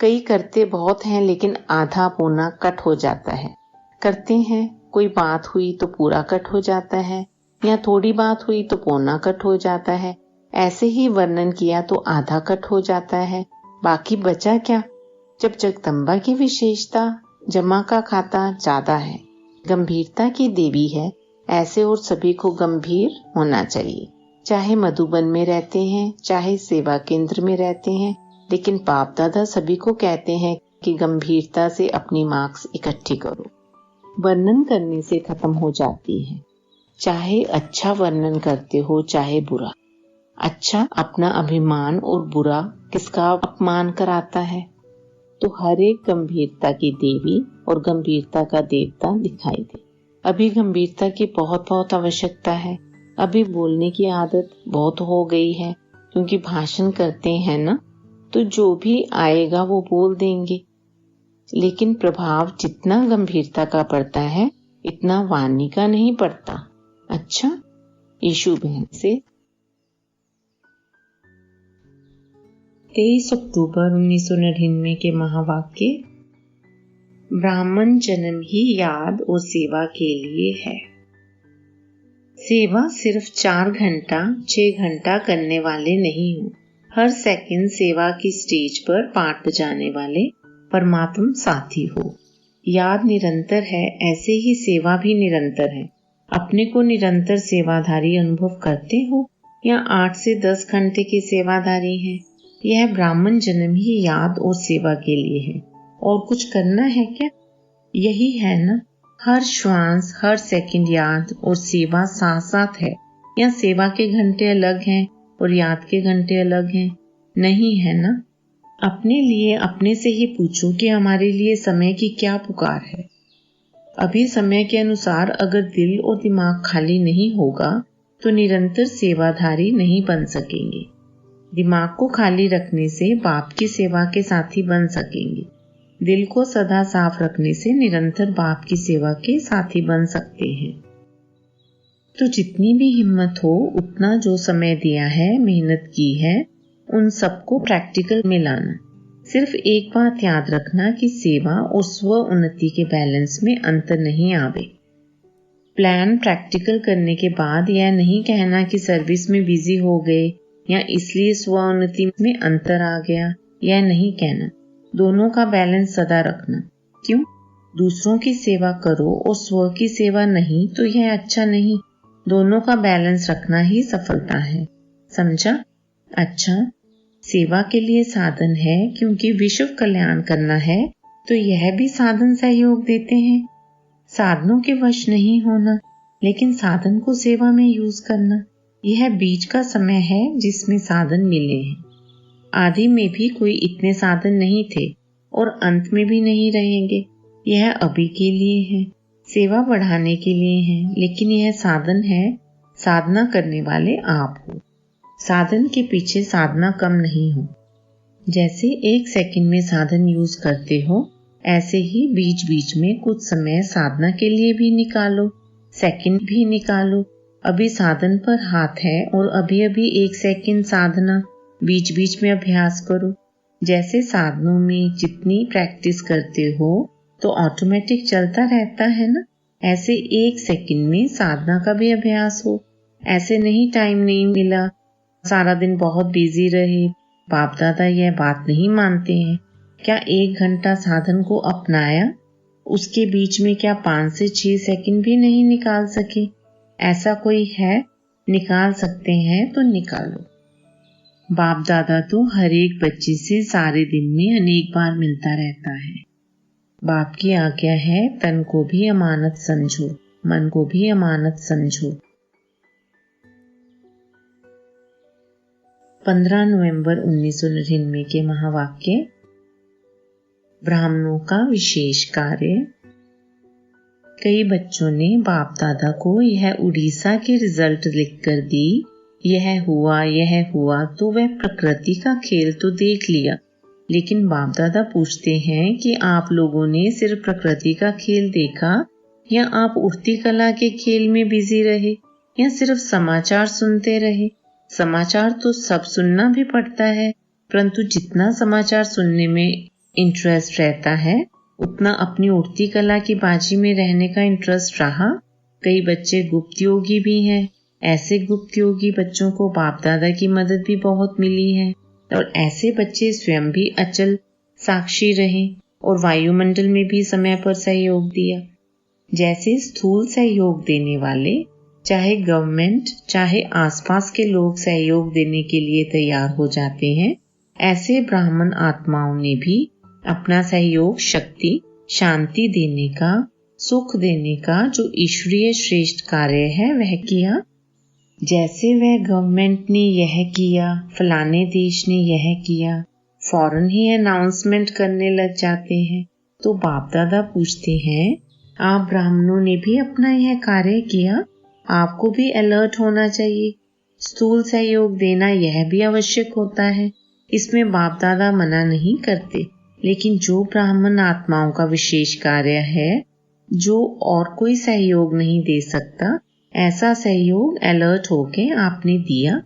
Speaker 1: कई करते बहुत हैं, लेकिन आधा पौना कट हो जाता है। करते हैं, कोई बात हुई तो पूरा कट हो जाता है, या थोड़ी बात हुई तो पौना कट हो जाता है। ऐसे ही वर्णन किया तो आधा कट हो जाता है, बाकी बचा क्या। जब जगदम्बा की विशेषता जमा का खाता ज्यादा है, गंभीरता की देवी है, ऐसे और सभी को गंभीर होना चाहिए। चाहे मधुबन में रहते हैं, चाहे सेवा केंद्र में रहते हैं, लेकिन बाप दादा सभी को कहते हैं कि गंभीरता से अपनी मार्क्स इकट्ठी करो। वर्णन करने से खत्म हो जाती है, चाहे अच्छा वर्णन करते हो चाहे बुरा। अच्छा अपना अभिमान और बुरा किसका अपमान कराता है। तो हर एक गंभीरता की देवी और गंभीरता का देवता दिखाई दे। अभी गंभीरता की बहुत बहुत आवश्यकता है। अभी बोलने की आदत बहुत हो गई है, क्योंकि भाषण करते हैं ना, तो जो भी आएगा वो बोल देंगे, लेकिन प्रभाव जितना गंभीरता का पड़ता है इतना वाणी का नहीं पड़ता। अच्छा। यीशु बहन से 23 अक्टूबर 1999 के महावाक्य, ब्राह्मण जन्म ही याद और सेवा के लिए है। सेवा सिर्फ 4 घंटा 6 घंटा करने वाले नहीं हो, हर सेकंड सेवा की स्टेज पर पाठ बजाने वाले परमात्म साथी हो। याद निरंतर है, ऐसे ही सेवा भी निरंतर है। अपने को निरंतर सेवाधारी अनुभव करते हो या 8 से 10 घंटे के सेवाधारी हैं? यह ब्राह्मण जन्म ही याद और सेवा के लिए है। और कुछ करना है क्या? यही है ना। हर श्वास हर सेकंड याद और सेवा साथ साथ है, या सेवा के घंटे अलग हैं और याद के घंटे अलग हैं? नहीं है ना। अपने लिए अपने से ही पूछो कि हमारे लिए समय की क्या पुकार है। अभी समय के अनुसार अगर दिल और दिमाग खाली नहीं होगा तो निरंतर सेवाधारी नहीं बन सकेंगे। दिमाग को खाली रखने से बाप की सेवा के साथी बन सकेंगे। दिल को सदा साफ रखने से निरंतर बाप की सेवा के साथी बन सकते हैं। तो जितनी भी हिम्मत हो उतना जो समय दिया है, मेहनत की है, उन सबको प्रैक्टिकल में लाना। सिर्फ एक बात याद रखना कि सेवा और स्व उन्नति के बैलेंस में अंतर नहीं आवे। प्लान प्रैक्टिकल करने के बाद यह नहीं कहना कि सर्विस में बिजी हो गए या इसलिए स्व उन्नति में अंतर आ गया, यह नहीं कहना। दोनों का बैलेंस सदा रखना। क्यों? दूसरों की सेवा करो और स्व की सेवा नहीं तो यह अच्छा नहीं। दोनों का बैलेंस रखना ही सफलता है। समझा? अच्छा, सेवा के लिए साधन है क्योंकि विश्व कल्याण करना है, तो यह भी साधन सहयोग देते हैं। साधनों के वश नहीं होना, लेकिन साधन को सेवा में यूज करना, यह बीच का समय है जिसमें साधन मिले हैं। आदि में भी कोई इतने साधन नहीं थे और अंत में भी नहीं रहेंगे। यह अभी के लिए है, सेवा बढ़ाने के लिए है, लेकिन यह साधन है, साधना करने वाले आप हो। साधन के पीछे साधना कम नहीं हो। जैसे 1 सेकंड में साधन यूज करते हो, ऐसे ही बीच बीच में कुछ समय साधना के लिए भी निकालो, सेकंड भी निकालो। अभी साधन पर हाथ है और अभी अभी 1 सेकंड साधना, बीच बीच में अभ्यास करो। जैसे साधनों में जितनी प्रैक्टिस करते हो तो ऑटोमेटिक चलता रहता है ना, ऐसे 1 सेकंड में साधना का भी अभ्यास हो। ऐसे नहीं टाइम नहीं मिला, सारा दिन बहुत बिजी रहे। बाप दादा यह बात नहीं मानते हैं। क्या 1 घंटा साधन को अपनाया, उसके बीच में क्या 5 से 6 सेकंड भी नहीं निकाल सके? ऐसा कोई है? निकाल सकते हैं तो निकालो। बाप दादा तो हर एक बच्चे से सारे दिन में अनेक बार मिलता रहता है। बाप की आज्ञा है, तन को भी अमानत समझो, मन को भी अमानत समझो। 15 नवंबर 1999 के महावाक्य। ब्राह्मणों का विशेष कार्य। कई बच्चों ने बाप दादा को यह उड़ीसा के रिजल्ट लिखकर दी, यह हुआ, तो वह प्रकृति का खेल तो देख लिया, लेकिन बाप दादा पूछते हैं कि आप लोगों ने सिर्फ प्रकृति का खेल देखा या आप उड़ती कला के खेल में बिजी रहे या सिर्फ समाचार सुनते रहे? समाचार तो सब सुनना भी पड़ता है, परंतु जितना समाचार सुनने में इंटरेस्ट रहता है उतना अपनी उड़ती कला की बाजी में रहने का इंटरेस्ट रहा। कई बच्चे गुप्त योगी भी हैं। ऐसे गुप्त योगी बच्चों को बाप दादा की मदद भी बहुत मिली है और ऐसे बच्चे स्वयं भी अचल साक्षी रहे और वायुमंडल में भी समय पर सहयोग दिया। जैसे स्थूल सहयोग देने वाले, चाहे गवर्नमेंट चाहे आसपास के लोग सहयोग देने के लिए तैयार हो जाते हैं, ऐसे ब्राह्मण आत्माओं ने भी अपना सहयोग शक्ति, शांति देने का, सुख देने का जो ईश्वरीय श्रेष्ठ कार्य है वह किया। जैसे वह गवर्नमेंट ने यह किया, फलाने देश ने यह किया, फौरन ही अनाउंसमेंट करने लग जाते हैं। तो बाप दादा पूछते हैं, आप ब्राह्मणों ने भी अपना यह कार्य किया, आपको भी अलर्ट होना चाहिए। स्थूल सहयोग देना यह भी आवश्यक होता है, इसमें बाप दादा मना नहीं करते, लेकिन जो ब्राह्मण आत्माओं का विशेष कार्य है, जो और कोई सहयोग नहीं दे सकता, ऐसा सहयोग अलर्ट होके आपने दिया,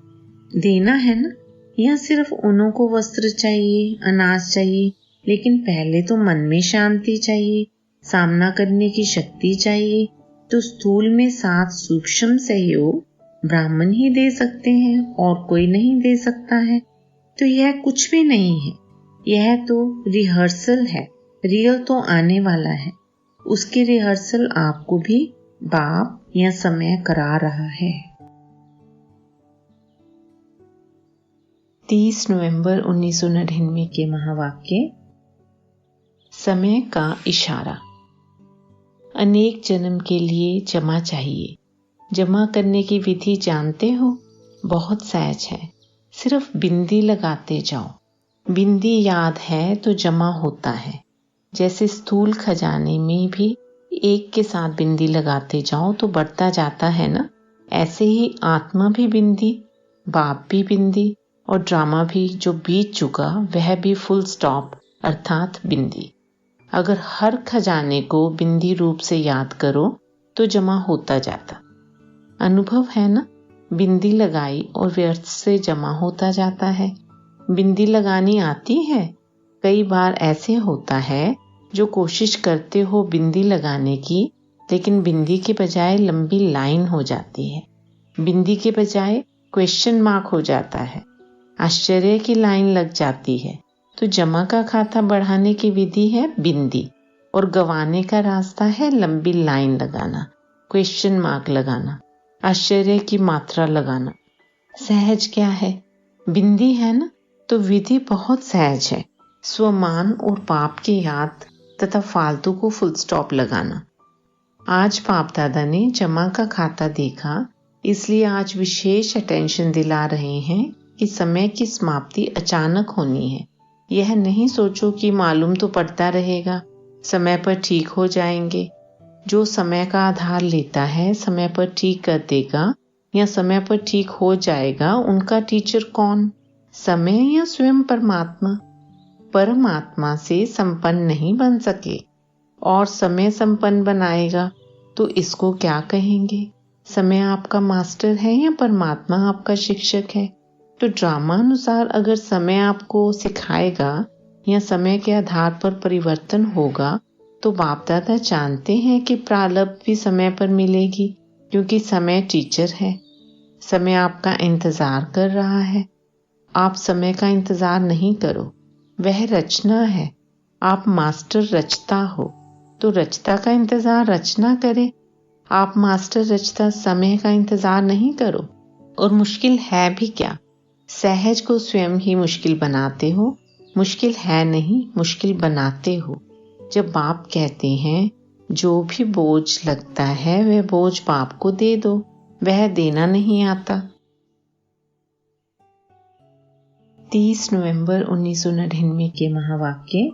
Speaker 1: देना है ना। या सिर्फ उन्हों को वस्त्र चाहिए, अनाज चाहिए, लेकिन पहले तो मन में शांति चाहिए, सामना करने की शक्ति चाहिए। तो स्थूल में 7 सूक्ष्म सहयोग ब्राह्मण ही दे सकते हैं और कोई नहीं दे सकता है। तो यह कुछ भी नहीं है, यह तो रिहर्सल है, रियल तो आने वाला है। उसके रिहर्सल आपको भी बाप या समय करा रहा है। 30 नवंबर 1999 के महावाक्य। समय का इशारा। अनेक जन्म के लिए जमा चाहिए। जमा करने की विधि जानते हो? बहुत सहज है, सिर्फ बिंदी लगाते जाओ। बिंदी याद है तो जमा होता है। जैसे स्थूल खजाने में भी एक के साथ बिंदी लगाते जाओ तो बढ़ता जाता है ना, ऐसे ही आत्मा भी बिंदी, बाप भी बिंदी, और ड्रामा भी जो बीत चुका वह भी फुल स्टॉप अर्थात बिंदी। अगर हर खजाने को बिंदी रूप से याद करो तो जमा होता जाता। अनुभव है ना, बिंदी लगाई और व्यर्थ से जमा होता जाता है। बिंदी लगानी आती है? कई बार ऐसे होता है जो कोशिश करते हो बिंदी लगाने की, लेकिन बिंदी के बजाय लंबी लाइन हो जाती है। बिंदी के बजाय क्वेश्चन मार्क हो जाता है। आश्चर्य की लाइन लग जाती है। तो जमा का खाता बढ़ाने की विधि है बिंदी और गंवाने का रास्ता है लंबी लाइन लगाना, क्वेश्चन मार्क लगाना, आश्चर्य की मात्रा लगाना। सहज क्या है? बिंदी है ना, तो विधि बहुत सहज है। स्वमान और पाप की याद तथा फालतू को फुल स्टॉप लगाना। आज बाप दादा ने जमा का खाता देखा, इसलिए आज विशेष अटेंशन दिला रहे हैं कि समय की समाप्ति अचानक होनी है। यह नहीं सोचो कि मालूम तो पड़ता रहेगा, समय पर ठीक हो जाएंगे। जो समय का आधार लेता है समय पर ठीक कर देगा या समय पर ठीक हो जाएगा, उनका टीचर कौन? समय या स्वयं परमात्मा? परमात्मा से संपन्न नहीं बन सके और समय संपन्न बनाएगा, तो इसको क्या कहेंगे? समय आपका मास्टर है या परमात्मा आपका शिक्षक है? तो ड्रामा अनुसार अगर समय आपको सिखाएगा या समय के आधार पर परिवर्तन होगा, तो बाप दादा जानते हैं कि प्रारब्ध भी समय पर मिलेगी, क्योंकि समय टीचर है। समय आपका इंतजार कर रहा है। आप समय का इंतजार नहीं करो, वह रचना है। आप मास्टर रचता हो, तो रचता का इंतजार रचना करे। आप मास्टर रचता समय का इंतजार नहीं करो। और मुश्किल है भी क्या? सहज को स्वयं ही मुश्किल बनाते हो। मुश्किल है नहीं, मुश्किल बनाते हो। जब बाप कहते हैं जो भी बोझ लगता है वह बोझ बाप को दे दो, वह देना नहीं आता। 30 नवंबर 1999 के महावाक्य।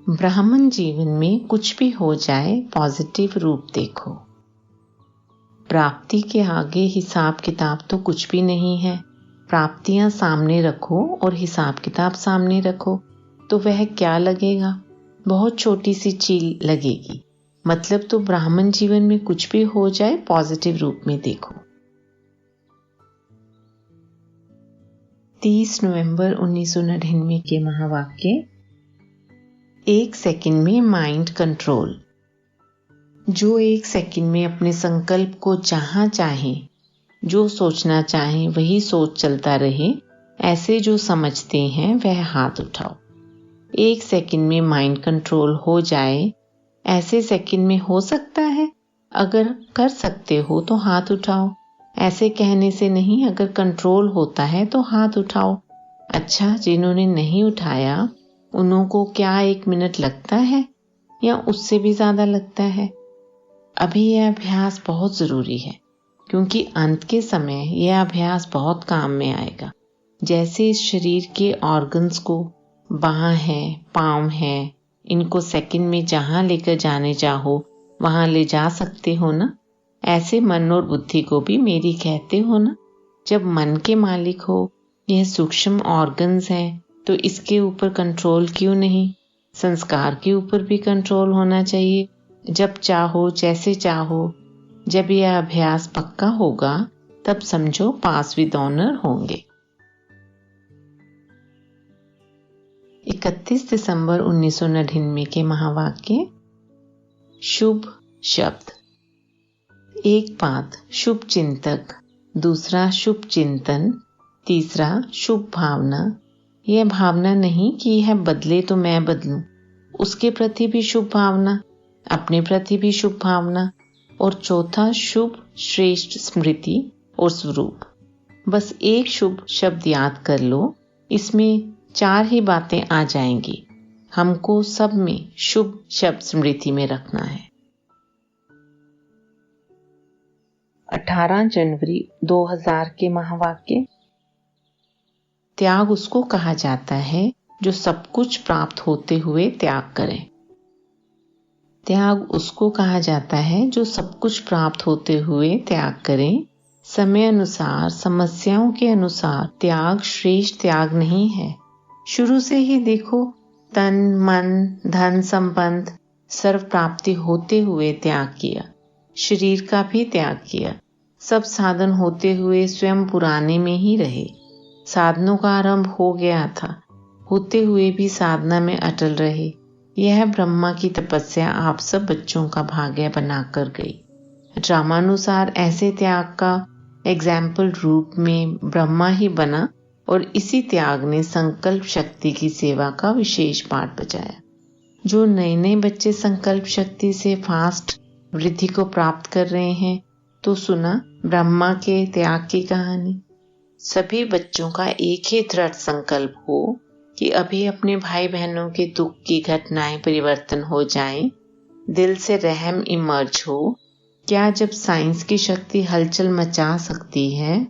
Speaker 1: ब्राह्मण जीवन में कुछ भी हो जाए पॉजिटिव रूप देखो। प्राप्ति के आगे हिसाब किताब तो कुछ भी नहीं है। प्राप्तियां सामने रखो और हिसाब किताब सामने रखो, तो वह क्या लगेगा? बहुत छोटी सी चीज लगेगी। मतलब तो ब्राह्मण जीवन में कुछ भी हो जाए पॉजिटिव रूप में देखो। 30 नवंबर 1999 के महावाक्य। 1 सेकंड में माइंड कंट्रोल। जो 1 सेकंड में अपने संकल्प को जहां चाहे, जो सोचना चाहे वही सोच चलता रहे, ऐसे जो समझते हैं वह हाथ उठाओ। 1 सेकंड में माइंड कंट्रोल हो जाए, ऐसे सेकंड में हो सकता है? अगर कर सकते हो तो हाथ उठाओ। ऐसे कहने से नहीं, अगर कंट्रोल होता है तो हाथ उठाओ। अच्छा, जिन्होंने नहीं उठाया उन्हों को क्या 1 मिनट लगता है या उससे भी ज्यादा लगता है? अभी यह अभ्यास बहुत जरूरी है, क्योंकि अंत के समय यह अभ्यास बहुत काम में आएगा। जैसे इस शरीर के ऑर्गन्स को, बाह है, पांव है, इनको सेकंड में जहां लेकर जाने चाहो वहां ले जा सकते हो ना, ऐसे मन और बुद्धि को भी मेरी कहते हो ना। जब मन के मालिक हो, यह सूक्ष्म ऑर्गन्स हैं, तो इसके ऊपर कंट्रोल क्यों नहीं? संस्कार के ऊपर भी कंट्रोल होना चाहिए। जब चाहो, जैसे चाहो। जब यह अभ्यास पक्का होगा तब समझो पास विद ऑनर होंगे। 31 दिसंबर 1999 के महावाक्य। शुभ शब्द। एक बात शुभ चिंतक, दूसरा शुभ चिंतन, तीसरा शुभ भावना। यह भावना नहीं कि यह बदले तो मैं बदलूं, उसके प्रति भी शुभ भावना, अपने प्रति भी शुभ भावना, और चौथा शुभ श्रेष्ठ स्मृति और स्वरूप। बस एक शुभ शब्द याद कर लो, इसमें 4 ही बातें आ जाएंगी। हमको सब में शुभ शब्द स्मृति में रखना है। 18 जनवरी 2000 के महावाक्य। त्याग उसको कहा जाता है जो सब कुछ प्राप्त होते हुए त्याग करे। त्याग उसको कहा जाता है जो सब कुछ प्राप्त होते हुए त्याग करे। समय अनुसार, समस्याओं के अनुसार त्याग श्रेष्ठ त्याग नहीं है। शुरू से ही देखो, तन मन धन संबंध सर्व प्राप्ति होते हुए त्याग किया, शरीर का भी त्याग किया। सब साधन होते हुए स्वयं पुराने में ही रहे। साधनों का आरंभ हो गया था, होते हुए भी साधना में अटल रहे। यह ब्रह्मा की तपस्या आप सब बच्चों का भाग्य बनाकर गई। ड्रामानुसार ऐसे त्याग का एग्जाम्पल रूप में ब्रह्मा ही बना और इसी त्याग ने संकल्प शक्ति की सेवा का विशेष पाठ बजाया। जो नए नए बच्चे संकल्प शक्ति से फास्ट वृद्धि को प्राप्त कर रहे हैं, तो सुना ब्रह्मा के त्याग की कहानी। सभी बच्चों का एक ही दृढ़ संकल्प हो कि अभी अपने भाई बहनों के दुख की घटनाएं परिवर्तन हो जाएं, दिल से रहम इमर्ज हो। क्या जब साइंस की शक्ति हलचल मचा सकती है,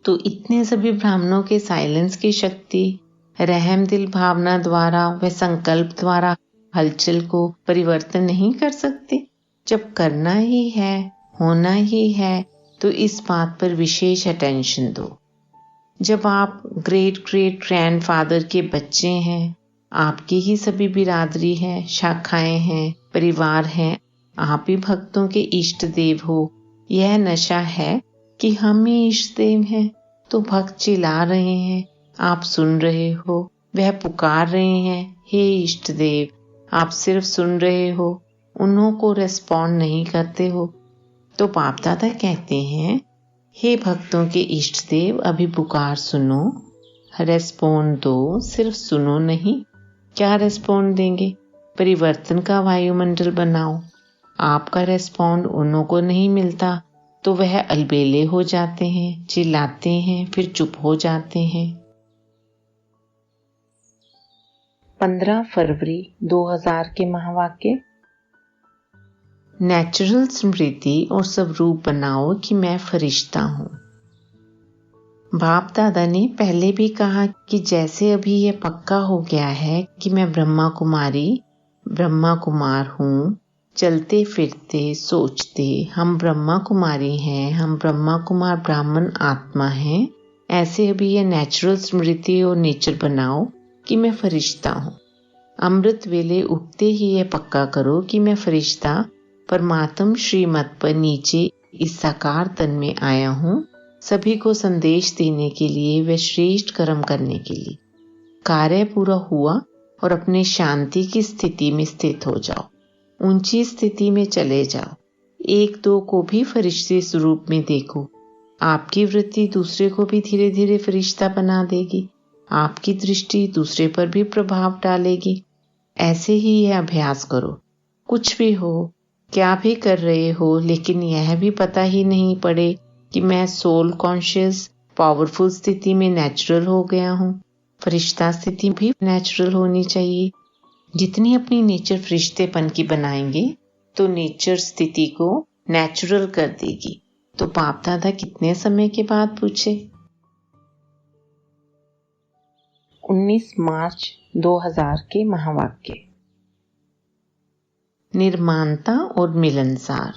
Speaker 1: तो इतने सभी ब्राह्मणों के साइलेंस की शक्ति रहम दिल भावना द्वारा व संकल्प द्वारा हलचल को परिवर्तन नहीं कर सकते? जब करना ही है, होना ही है, तो इस बात पर विशेष अटेंशन दो। जब आप ग्रेट ग्रेट ग्रैंडफादर के बच्चे हैं, आपकी ही सभी बिरादरी है, शाखाएं हैं, परिवार हैं, आप ही भक्तों के इष्ट देव हो। यह नशा है कि हम ही इष्ट देव हैं, तो भक्त चिल्ला रहे हैं, आप सुन रहे हो, वह पुकार रहे हैं, हे इष्ट देव। आप सिर्फ सुन रहे हो, उन्हों को रेस्पॉन्ड नहीं करते हो। तो बाप दादा कहते हैं, हे भक्तों के इष्ट देव, अभी पुकार सुनो, रेस्पॉन्ड दो, सिर्फ सुनो नहीं। क्या रेस्पॉन्ड देंगे? परिवर्तन का वायुमंडल बनाओ। आपका रेस्पॉन्ड उन्हों को नहीं मिलता, तो वह अलबेले हो जाते हैं, चिल्लाते हैं, फिर चुप हो जाते हैं। 15 फरवरी 2000 के महावाक्य। नेचुरल स्मृति और स्वरूप बनाओ कि मैं फरिश्ता हूँ। बाप दादा ने पहले भी कहा कि जैसे अभी यह पक्का हो गया है कि मैं ब्रह्मा कुमार हूँ, चलते फिरते सोचते हम ब्रह्मा कुमारी हैं, हम ब्रह्मा कुमार ब्राह्मण आत्मा हैं, ऐसे अभी यह नेचुरल स्मृति और नेचर बनाओ कि मैं फरिश्ता हूँ। अमृत वेले उठते ही यह पक्का करो कि मैं फरिश्ता परमात्म श्रीमत पर नीचे इस साकार तन में आया हूँ, सभी को संदेश देने के लिए व श्रेष्ठ कर्म करने के लिए। कार्य पूरा हुआ और अपने शांति की स्थिति में स्थित हो जाओ, ऊंची स्थिति में चले जाओ। एक दो को भी फरिश्ते स्वरूप में देखो। आपकी वृत्ति दूसरे को भी धीरे धीरे फरिश्ता बना देगी। आपकी दृष्टि दूसरे पर भी प्रभाव डालेगी। ऐसे ही यह अभ्यास करो। कुछ भी हो, क्या भी कर रहे हो, लेकिन यह भी पता ही नहीं पड़े कि मैं सोल कॉन्शियस पावरफुल स्थिति में नेचुरल हो गया हूँ। फरिश्ता स्थिति भी नेचुरल होनी चाहिए। जितनी अपनी नेचर फरिश्तेपन की बनाएंगे, तो नेचर स्थिति को नेचुरल कर देगी। तो बाप दादा कितने समय के बाद पूछे? 19 मार्च 2000 के महावाक्य। निर्मानता और मिलनसार।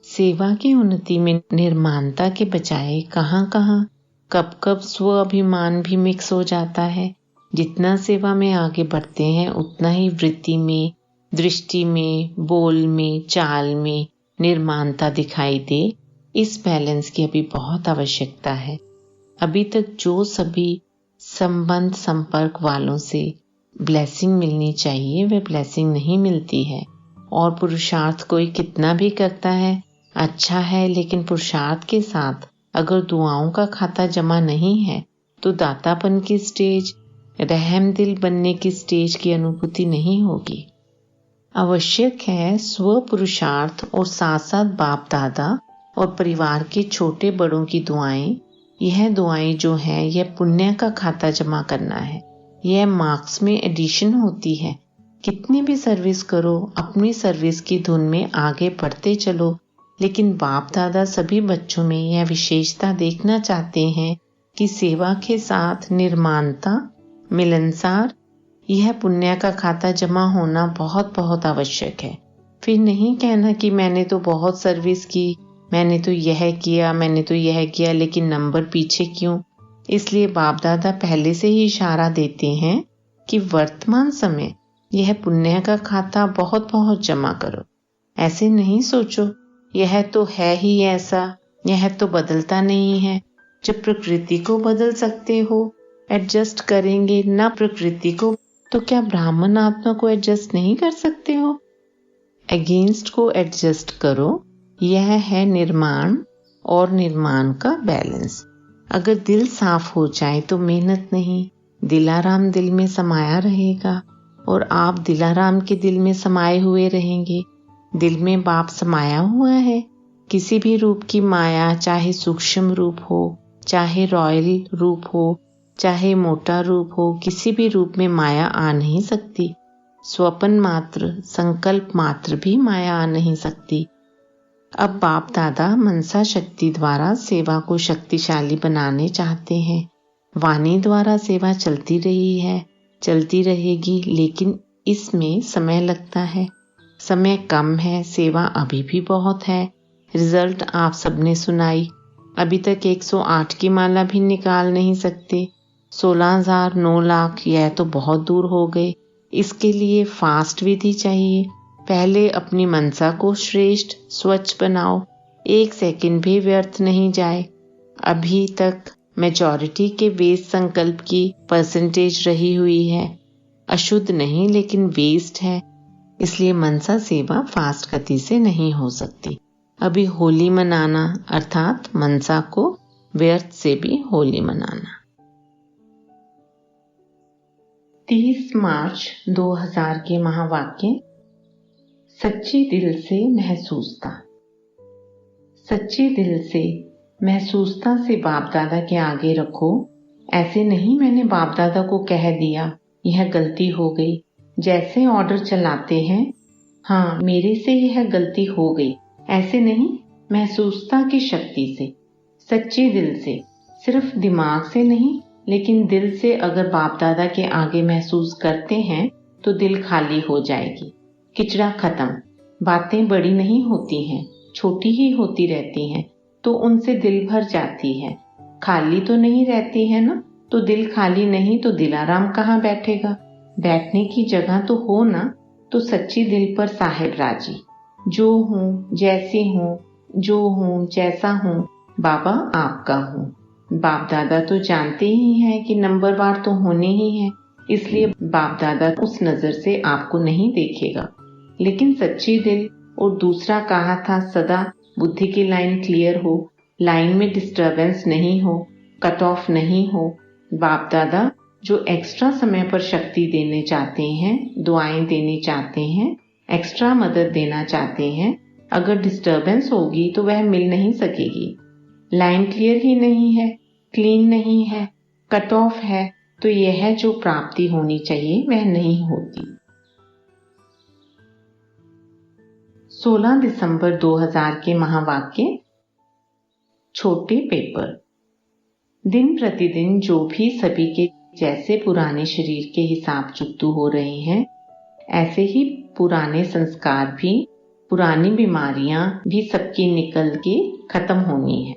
Speaker 1: सेवा की उन्नति में निर्मानता के बजाय कहाँ कब कब स्व अभिमान भी मिक्स हो जाता है। जितना सेवा में आगे बढ़ते हैं, उतना ही वृत्ति में, दृष्टि में, बोल में, चाल में निर्मानता दिखाई दे। इस बैलेंस की अभी बहुत आवश्यकता है। अभी तक जो सभी संबंध संपर्क वालों से ब्लेसिंग मिलनी चाहिए, वह ब्लेसिंग नहीं मिलती है। और पुरुषार्थ कोई कितना भी करता है अच्छा है, लेकिन पुरुषार्थ के साथ अगर दुआओं का खाता जमा नहीं है, तो दातापन की स्टेज, रहम दिल बनने की स्टेज की अनुभूति नहीं होगी। आवश्यक है स्व पुरुषार्थ और साथ साथ बाप दादा और परिवार के छोटे बड़ों की दुआएं। यह दुआएं जो है, यह पुण्य का खाता जमा करना है। यह मार्क्स में एडिशन होती है। कितनी भी सर्विस करो, अपनी सर्विस की धुन में आगे बढ़ते चलो, लेकिन बाप दादा सभी बच्चों में यह विशेषता देखना चाहते हैं कि सेवा के साथ निर्मानता, मिलनसार, यह पुण्य का खाता जमा होना बहुत बहुत आवश्यक है। फिर नहीं कहना कि मैंने तो बहुत सर्विस की, मैंने तो यह किया लेकिन नंबर पीछे क्यों। इसलिए बाप दादा पहले से ही इशारा देते हैं कि वर्तमान समय यह पुण्य का खाता बहुत बहुत जमा करो। ऐसे नहीं सोचो यह तो है ही ऐसा, यह तो बदलता नहीं है। जब प्रकृति को बदल सकते हो, एडजस्ट करेंगे ना प्रकृति को, तो क्या ब्राह्मण आत्मा को एडजस्ट नहीं कर सकते हो। अगेंस्ट को एडजस्ट करो, यह है निर्माण और निर्माण का बैलेंस। अगर दिल साफ हो जाए तो मेहनत नहीं, दिलाराम दिल में समाया रहेगा और आप दिलाराम के दिल में समाये हुए रहेंगे। दिल में बाप समाया हुआ है। किसी भी रूप की माया, चाहे सूक्ष्म रूप हो, चाहे रॉयल रूप हो, चाहे मोटा रूप हो, किसी भी रूप में माया आ नहीं सकती। स्वप्न मात्र, संकल्प मात्र भी माया आ नहीं सकती। अब बाप दादा मनसा शक्ति द्वारा सेवा को शक्तिशाली बनाने चाहते हैं। वाणी द्वारा सेवा चलती रही है, चलती रहेगी, लेकिन इसमें समय लगता है। समय कम है, सेवा अभी भी बहुत है। रिजल्ट आप सबने सुनाई। अभी तक 108 की माला भी निकाल नहीं सकते। 16,000, 9 लाख, यह तो बहुत दूर हो गए। इसके लिए फास्ट विधि चाहिए। पहले अपनी मनसा को श्रेष्ठ स्वच्छ बनाओ, 1 सेकंड भी व्यर्थ नहीं जाए। अभी तक मेजॉरिटी के वेस्ट संकल्प की परसेंटेज रही हुई है। अशुद्ध नहीं लेकिन वेस्ट है, इसलिए मनसा सेवा फास्ट गति से नहीं हो सकती। अभी होली मनाना अर्थात मनसा को व्यर्थ से भी होली मनाना। 30 मार्च 2000 के महावाक्य। सच्चे दिल से महसूसता। सच्चे दिल से महसूसता से बाप दादा के आगे रखो। ऐसे नहीं मैंने बाप दादा को कह दिया, यह गलती हो गई। जैसे ऑर्डर चलाते हैं, हाँ मेरे से यह गलती हो गई, ऐसे नहीं, महसूसता की शक्ति से, सच्चे दिल से, सिर्फ दिमाग से नहीं लेकिन दिल से अगर बाप दादा के आगे महसूस करते हैं तो दिल खाली हो जाएगी। किचड़ा खत्म। बातें बड़ी नहीं होती हैं, छोटी ही होती रहती हैं, तो उनसे दिल भर जाती है। खाली तो नहीं रहती है ना, तो दिल खाली नहीं तो दिलाराम कहाँ बैठेगा। बैठने की जगह तो हो ना, तो सच्ची दिल पर साहिब राजी। जो हूँ, जैसी हूँ, जो हूँ, जैसा हूँ, बाबा आपका हूँ। बाप दादा तो जानते ही हैं कि नंबरवार तो होने ही है, इसलिए बाप दादा उस नजर से आपको नहीं देखेगा। लेकिन सच्ची दिल और दूसरा कहा था सदा बुद्धि की लाइन क्लियर हो, लाइन में डिस्टरबेंस नहीं हो, कट ऑफ नहीं हो। बाप दादा जो एक्स्ट्रा समय पर शक्ति देने चाहते हैं, दुआएं देने चाहते हैं, एक्स्ट्रा मदद देना चाहते हैं, अगर डिस्टरबेंस होगी तो वह मिल नहीं सकेगी। लाइन क्लियर ही नहीं है, क्लीन नहीं है, कट ऑफ है, तो यह जो प्राप्ति होनी चाहिए वह नहीं होती। 16 दिसंबर 2000 के महावाक्य। छोटे पेपर। दिन प्रतिदिन जो भी सभी के जैसे पुराने शरीर के हिसाब चुकतू हो रहे हैं, ऐसे ही पुराने संस्कार भी, पुरानी बीमारियां भी सबकी निकल के खत्म होनी है।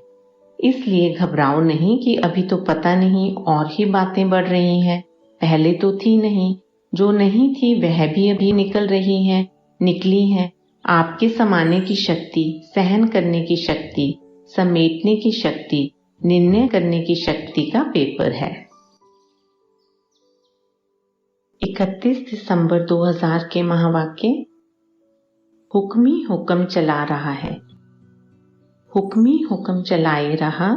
Speaker 1: इसलिए घबराओ नहीं कि अभी तो पता नहीं और ही बातें बढ़ रही हैं, पहले तो थी नहीं, जो नहीं थी वह भी अभी निकल रही है, निकली है। आपके समाने की शक्ति, सहन करने की शक्ति, समेटने की शक्ति, निर्णय करने की शक्ति का पेपर है। 31 दिसंबर 2000 के महावाक्य। हुक्मी हुक्म चला रहा है। हुक्मी हुक्म चलाए रहा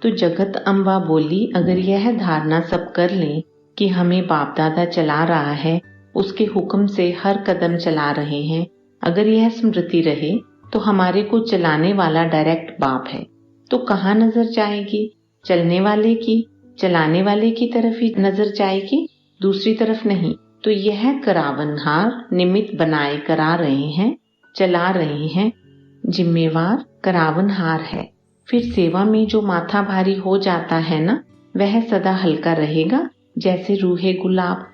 Speaker 1: तो जगत अम्बा बोली, अगर यह धारणा सब कर लें कि हमें बाप दादा चला रहा है, उसके हुक्म से हर कदम चला रहे हैं, अगर यह स्मृति रहे तो हमारे को चलाने वाला डायरेक्ट बाप है, तो कहाँ नजर जाएगी? चलने वाले की, चलाने वाले की तरफ ही नजर जाएगी, दूसरी तरफ नहीं। तो यह करावनहार निमित्त बनाए करा रहे हैं, चला रहे हैं, जिम्मेवार करावनहार है। फिर सेवा में जो माथा भारी हो जाता है ना, वह सदा हल्का रहेगा जैसे रूहे गुलाब।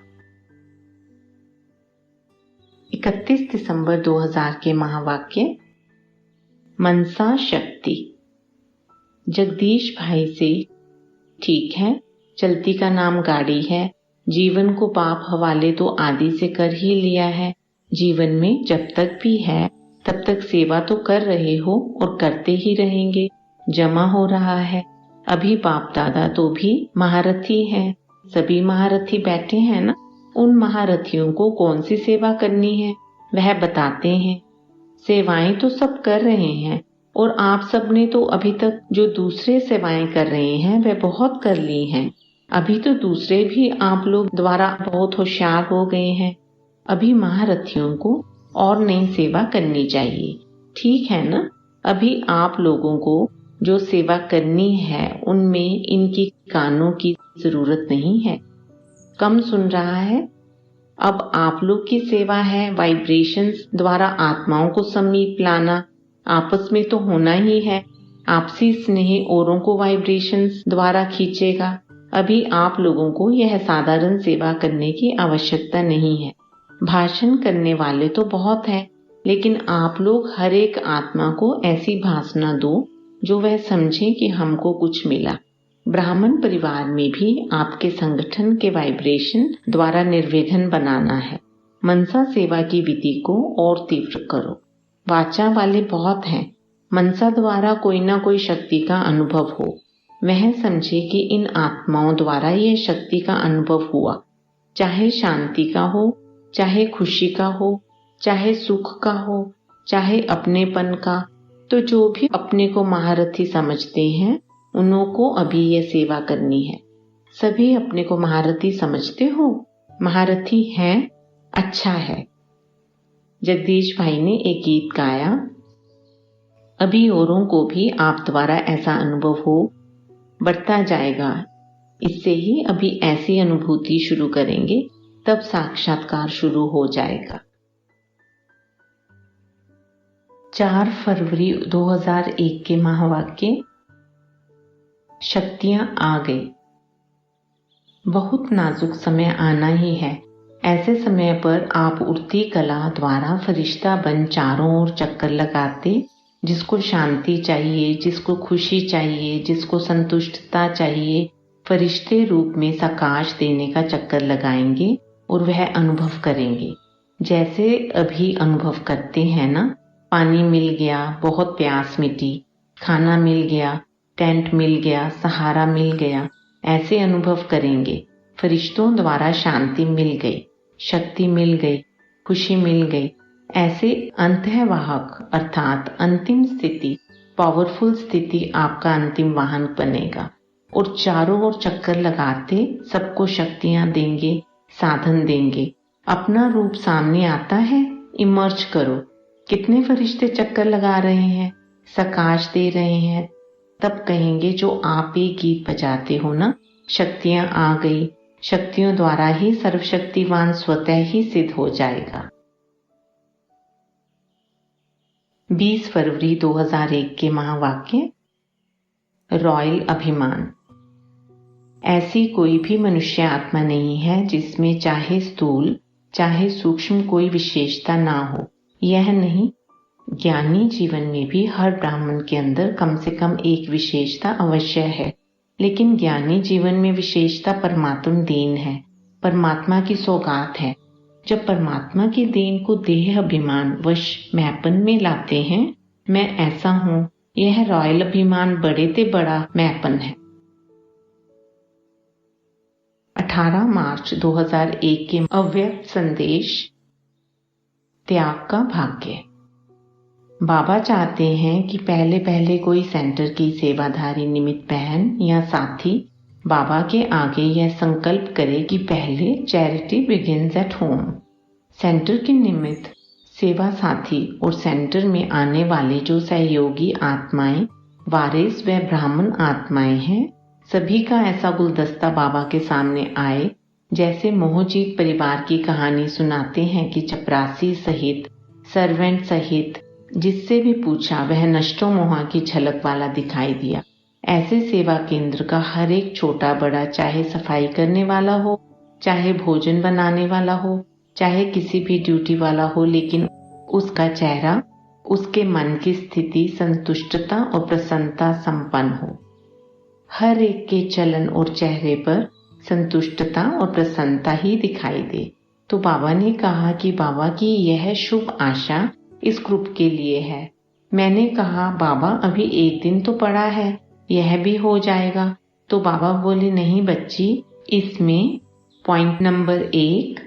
Speaker 1: 31 दिसंबर 2000 के महावाक्य। मनसा शक्ति। जगदीश भाई से, ठीक है, चलती का नाम गाड़ी है, जीवन को पाप हवाले तो आदि से कर ही लिया है। जीवन में जब तक भी है तब तक सेवा तो कर रहे हो और करते ही रहेंगे। जमा हो रहा है। अभी बाप दादा तो भी महारथी हैं, सभी महारथी बैठे हैं ना। उन महारथियों को कौन सी सेवा करनी है वह बताते हैं। सेवाएं तो सब कर रहे हैं और आप सब ने तो अभी तक जो दूसरे सेवाएं कर रहे हैं वह बहुत कर ली हैं। अभी तो दूसरे भी आप लोग द्वारा बहुत होशियार हो गए हैं। अभी महारथियों को और नई सेवा करनी चाहिए, ठीक है ना। अभी आप लोगों को जो सेवा करनी है उनमें इनकी कानों की जरूरत नहीं है। कम सुन रहा है। अब आप लोग की सेवा है वाइब्रेशंस द्वारा आत्माओं को समीप लाना। आपस में तो होना ही है। आपसी स्नेह औरों को वाइब्रेशंस द्वारा खींचेगा। अभी आप लोगों को यह साधारण सेवा करने की आवश्यकता नहीं है। भाषण करने वाले तो बहुत हैं, लेकिन आप लोग हर एक आत्मा को ऐसी भाषणा दो जो वह समझे कि हमको कुछ मिला। ब्राह्मण परिवार में भी आपके संगठन के वाइब्रेशन द्वारा निर्विघ्न बनाना है। मनसा सेवा की विधि को और तीव्र करो। वाचा वाले बहुत हैं। मनसा द्वारा कोई ना कोई शक्ति का अनुभव हो। वह समझे कि इन आत्माओं द्वारा यह शक्ति का अनुभव हुआ, चाहे शांति का हो, चाहे खुशी का हो, चाहे सुख का हो, चाहे अपनेपन का। तो जो भी अपने को महारथी समझते हैं उन्हों को अभी यह सेवा करनी है। सभी अपने को महारथी समझते हो? महारथी हैं? अच्छा है। जगदीश भाई ने एक गीत गाया, अभी औरों को भी आप द्वारा ऐसा अनुभव हो, बढ़ता जाएगा। इससे ही अभी ऐसी अनुभूति शुरू करेंगे, तब साक्षात्कार शुरू हो जाएगा। 4 फरवरी 2001 के महावाक्य, शक्तियां आ गई। बहुत नाजुक समय आना ही है। ऐसे समय पर आप उड़ती कला द्वारा फरिश्ता बन चारों ओर चक्कर लगाते, जिसको शांति चाहिए, जिसको खुशी चाहिए, जिसको संतुष्टता चाहिए, फरिश्ते रूप में सकाश देने का चक्कर लगाएंगे और वह अनुभव करेंगे। जैसे अभी अनुभव करते हैं ना, पानी मिल गया, बहुत प्यास मिटी, खाना मिल गया, टेंट मिल गया, सहारा मिल गया, ऐसे अनुभव करेंगे। फरिश्तों द्वारा शांति मिल गई, शक्ति मिल गई, खुशी मिल गई। ऐसे अंतःवाहक अर्थात अंतिम स्थिति, पावरफुल स्थिति आपका अंतिम वाहन बनेगा और चारों ओर चक्कर लगाते सबको शक्तियां देंगे, साधन देंगे। अपना रूप सामने आता है, इमर्ज करो। कितने फरिश्ते चक्कर लगा रहे हैं, सकाश दे रहे हैं। तब कहेंगे जो आप ये गीत बजाते हो ना, शक्तियां आ गई। शक्तियों द्वारा ही सर्वशक्तिवान स्वतः ही सिद्ध हो जाएगा। 20 फरवरी 2001 के महावाक्य, रॉयल अभिमान। ऐसी कोई भी मनुष्य आत्मा नहीं है जिसमें चाहे स्थूल चाहे सूक्ष्म कोई विशेषता ना हो। यह नहीं, ज्ञानी जीवन में भी हर ब्राह्मण के अंदर कम से कम एक विशेषता अवश्य है। लेकिन ज्ञानी जीवन में विशेषता परमात्म देन है, परमात्मा की सौगात है। जब परमात्मा की देन को देह अभिमान वश मैपन में लाते हैं, मैं ऐसा हूं, यह रॉयल अभिमान बड़े ते बड़ा मैपन है। 18 मार्च 2001 के अव्यक्त संदेश, त्याग का भाग्य। बाबा चाहते हैं कि पहले पहले कोई सेंटर की सेवाधारी निमित्त बहन या साथी बाबा के आगे यह संकल्प करे कि पहले charity begins at home. Centre के निमित्त सेवा साथी और सेंटर में आने वाले जो सहयोगी आत्माएं, वारिस व ब्राह्मण आत्माएं हैं, सभी का ऐसा गुलदस्ता बाबा के सामने आए, जैसे मोहजीत परिवार की कहानी सुनाते हैं कि चपरासी सहित, सर्वेंट सहित जिससे भी पूछा वह नष्टो मोहा की झलक वाला दिखाई दिया। ऐसे सेवा केंद्र का हर एक छोटा बड़ा, चाहे सफाई करने वाला हो, चाहे भोजन बनाने वाला हो, चाहे किसी भी ड्यूटी वाला हो, लेकिन उसका चेहरा उसके मन की स्थिति संतुष्टता और प्रसन्नता संपन्न हो। हर एक के चलन और चेहरे पर संतुष्टता और प्रसन्नता ही दिखाई दे। तो बाबा ने कहा कि बाबा की यह शुभ आशा इस ग्रुप के लिए है। मैंने कहा बाबा अभी एक दिन तो पड़ा है, यह भी हो जाएगा। तो बाबा बोले नहीं बच्ची, इसमें पॉइंट नंबर 1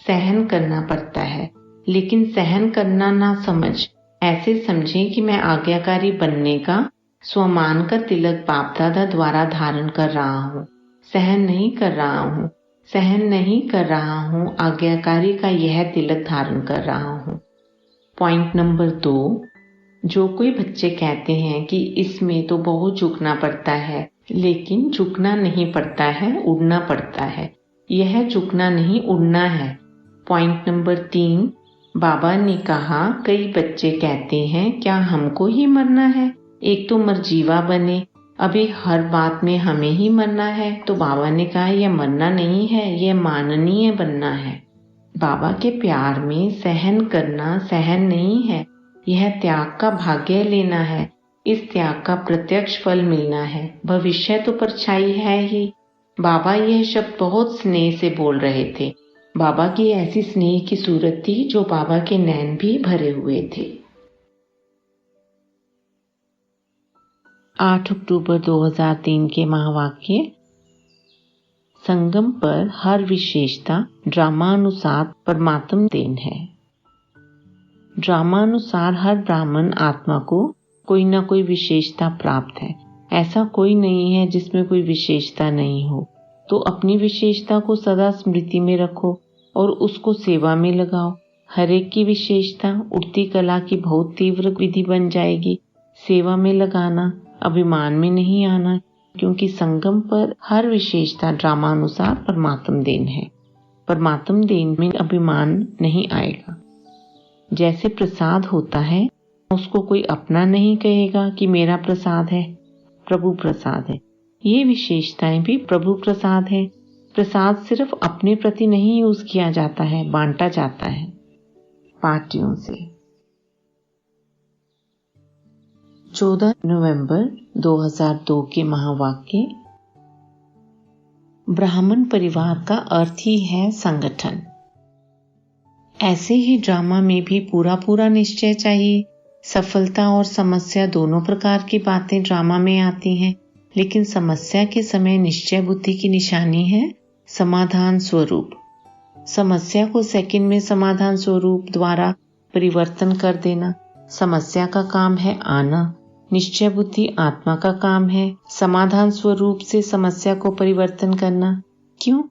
Speaker 1: सहन करना पड़ता है, लेकिन सहन करना ना समझ, ऐसे समझें कि मैं आज्ञाकारी बनने का स्वमान का तिलक बाप दादा द्वारा धारण कर रहा हूँ। सहन नहीं कर रहा हूँ, सहन नहीं कर रहा हूँ, आज्ञाकारी का यह तिलक धारण कर रहा हूँ। पॉइंट नंबर 2, जो कोई बच्चे कहते हैं कि इसमें तो बहुत झुकना पड़ता है, लेकिन झुकना नहीं पड़ता है, उड़ना पड़ता है। यह झुकना नहीं, उड़ना है। पॉइंट नंबर 3, बाबा ने कहा कई बच्चे कहते हैं क्या हमको ही मरना है, एक तो मरजीवा बने, अभी हर बात में हमें ही मरना है। तो बाबा ने कहा यह मरना नहीं है, यह माननीय बनना है। बाबा के प्यार में सहन करना सहन नहीं है, यह त्याग का भाग्य लेना है। इस त्याग का प्रत्यक्ष फल मिलना है, भविष्य तो परछाई है ही। बाबा यह शब्द बहुत स्नेह से बोल रहे थे। बाबा की ऐसी स्नेह की सूरत थी जो बाबा के नैन भी भरे हुए थे। 8 अक्टूबर 2003 के महावाक्य, संगम पर हर विशेषता ड्रामानुसार परमात्म देन है। ड्रामानुसार हर ब्राह्मण आत्मा को कोई न कोई विशेषता प्राप्त है। ऐसा कोई नहीं है जिसमें कोई विशेषता नहीं हो। तो अपनी विशेषता को सदा स्मृति में रखो और उसको सेवा में लगाओ। हर एक की विशेषता उड़ती कला की बहुत तीव्र विधि बन जाएगी। सेवा में लगाना, अभिमान में नहीं आना, क्योंकि संगम पर हर विशेषता ड्रामानुसार परमात्म देन है। परमात्म देन में अभिमान नहीं आएगा। जैसे प्रसाद होता है, उसको कोई अपना नहीं कहेगा कि मेरा प्रसाद है, प्रभु प्रसाद है। ये विशेषताएं भी प्रभु प्रसाद है। प्रसाद सिर्फ अपने प्रति नहीं यूज किया जाता है, बांटा जाता है पार्टियों से। 14 नवंबर 2002 के महावाक्य, ब्राह्मण परिवार का अर्थ ही है संगठन। ऐसे ही ड्रामा में भी पूरा पूरा निश्चय चाहिए। सफलता और समस्या दोनों प्रकार की बातें ड्रामा में आती हैं, लेकिन समस्या के समय निश्चय बुद्धि की निशानी है समाधान स्वरूप। समस्या को सेकंड में समाधान स्वरूप द्वारा परिवर्तन कर देना। समस्या का काम है आना, निश्चय बुद्धि आत्मा का काम है समाधान स्वरूप से समस्या को परिवर्तन करना। क्यों?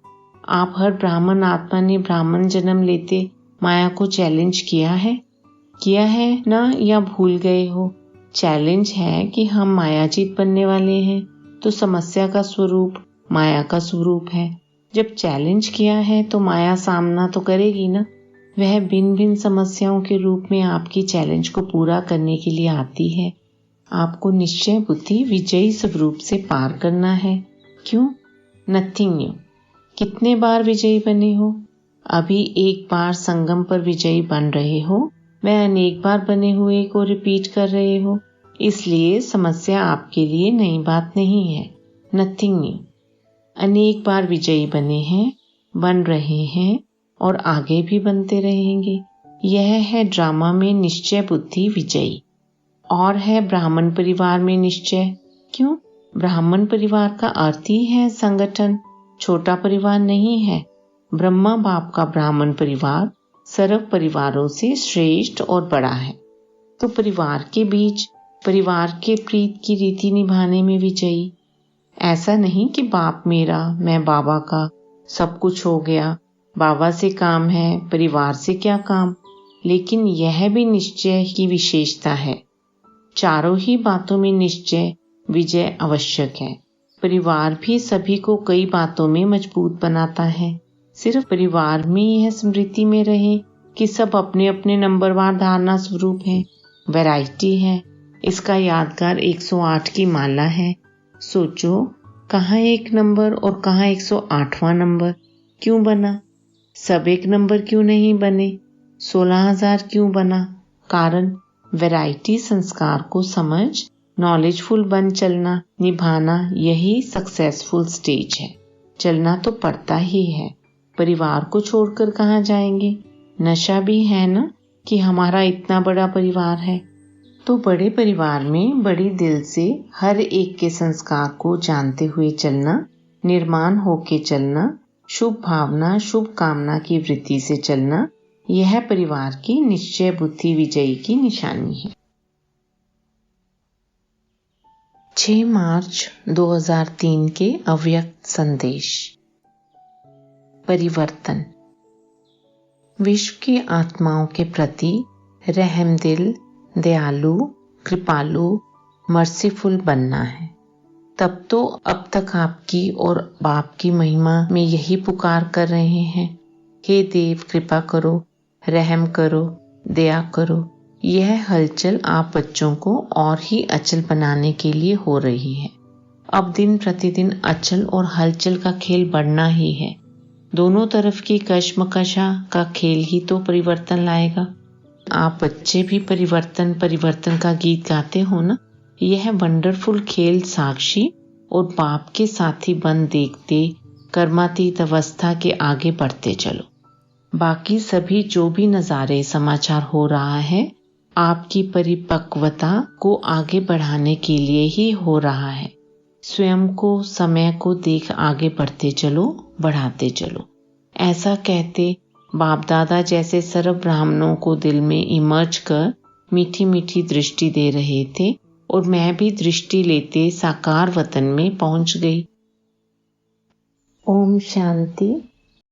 Speaker 1: आप हर ब्राह्मण आत्मा ने ब्राह्मण जन्म लेते माया को चैलेंज किया है ना, या भूल गए हो? चैलेंज है कि हम मायाजीत बनने वाले हैं, तो समस्या का स्वरूप माया का स्वरूप है। जब चैलेंज किया है तो माया सामना तो करेगी ना। वह भिन्न भिन्न समस्याओं के रूप में आपकी चैलेंज को पूरा करने के लिए आती है। आपको निश्चय बुद्धि विजयी स्वरूप से पार करना है। क्यों? Nothing new. कितने बार विजयी बने हो? अभी एक बार संगम पर विजयी बन रहे हो, वह अनेक बार बने हुए को रिपीट कर रहे हो। इसलिए समस्या आपके लिए नई बात नहीं है। Nothing new. अनेक बार विजयी बने हैं, बन रहे हैं और आगे भी बनते रहेंगे। यह है ड्रामा में निश्चय बुद्धि विजयी। और है ब्राह्मण परिवार में निश्चय। क्यों? ब्राह्मण परिवार का अर्थ ही है संगठन, छोटा परिवार नहीं है। ब्रह्मा बाप का ब्राह्मण परिवार सर्व परिवारों से श्रेष्ठ और बड़ा है। तो परिवार के बीच परिवार के प्रीत की रीति निभाने में विजयी। ऐसा नहीं कि बाप मेरा, मैं बाबा का, सब कुछ हो गया, बाबा से काम है, परिवार से क्या काम। लेकिन यह भी निश्चय की विशेषता है। चारों ही बातों में निश्चय विजय आवश्यक है। परिवार भी सभी को कई बातों में मजबूत बनाता है। सिर्फ परिवार में यह स्मृति में रहे कि सब अपने अपने नंबरवार धारणा स्वरूप है। वैरायटी है। इसका यादगार 108 की माला है। सोचो, कहाँ एक नंबर और कहाँ 108वां नंबर क्यों बना? सब एक नंबर क्यों नहीं बने? 16,000 क्यों बना? कारण वैरायटी संस्कार को समझ नॉलेजफुल बन चलना, निभाना, यही सक्सेसफुल स्टेज है। चलना तो पड़ता ही है, परिवार को छोड़कर कहाँ जाएंगे। नशा भी है ना कि हमारा इतना बड़ा परिवार है, तो बड़े परिवार में बड़ी दिल से हर एक के संस्कार को जानते हुए चलना, निर्माण होके चलना, शुभ भावना शुभ कामना की वृत्ति से चलना, यह परिवार की निश्चय बुद्धि विजयी की निशानी है। 6 मार्च 2003 के अव्यक्त संदेश। परिवर्तन। विश्व की आत्माओं के प्रति रहमदिल, दयालु, कृपालु, मर्सीफुल बनना है। तब तो अब तक आपकी और बाप की महिमा में यही पुकार कर रहे हैं, हे देव कृपा करो, रहम करो, दया करो। यह हलचल आप बच्चों को और ही अचल बनाने के लिए हो रही है। अब दिन प्रतिदिन अचल और हलचल का खेल बढ़ना ही है। दोनों तरफ की कशमकशा का खेल ही तो परिवर्तन लाएगा। आप बच्चे भी परिवर्तन का गीत गाते हो ना। यह वंडरफुल खेल साक्षी और बाप के साथी बन देखते कर्मातीत अवस्था के आगे बढ़ते चलो। बाकी सभी जो भी नज़ारे समाचार हो रहा है, आपकी परिपक्वता को आगे बढ़ाने के लिए ही हो रहा है। स्वयं को, समय को देख आगे बढ़ते चलो, बढ़ाते चलो। ऐसा कहते बाप दादा जैसे सर्व ब्राह्मणों को दिल में इमर्ज कर मीठी मीठी दृष्टि दे रहे थे और मैं भी दृष्टि लेते साकार वतन में पहुंच गई। ओम शांति।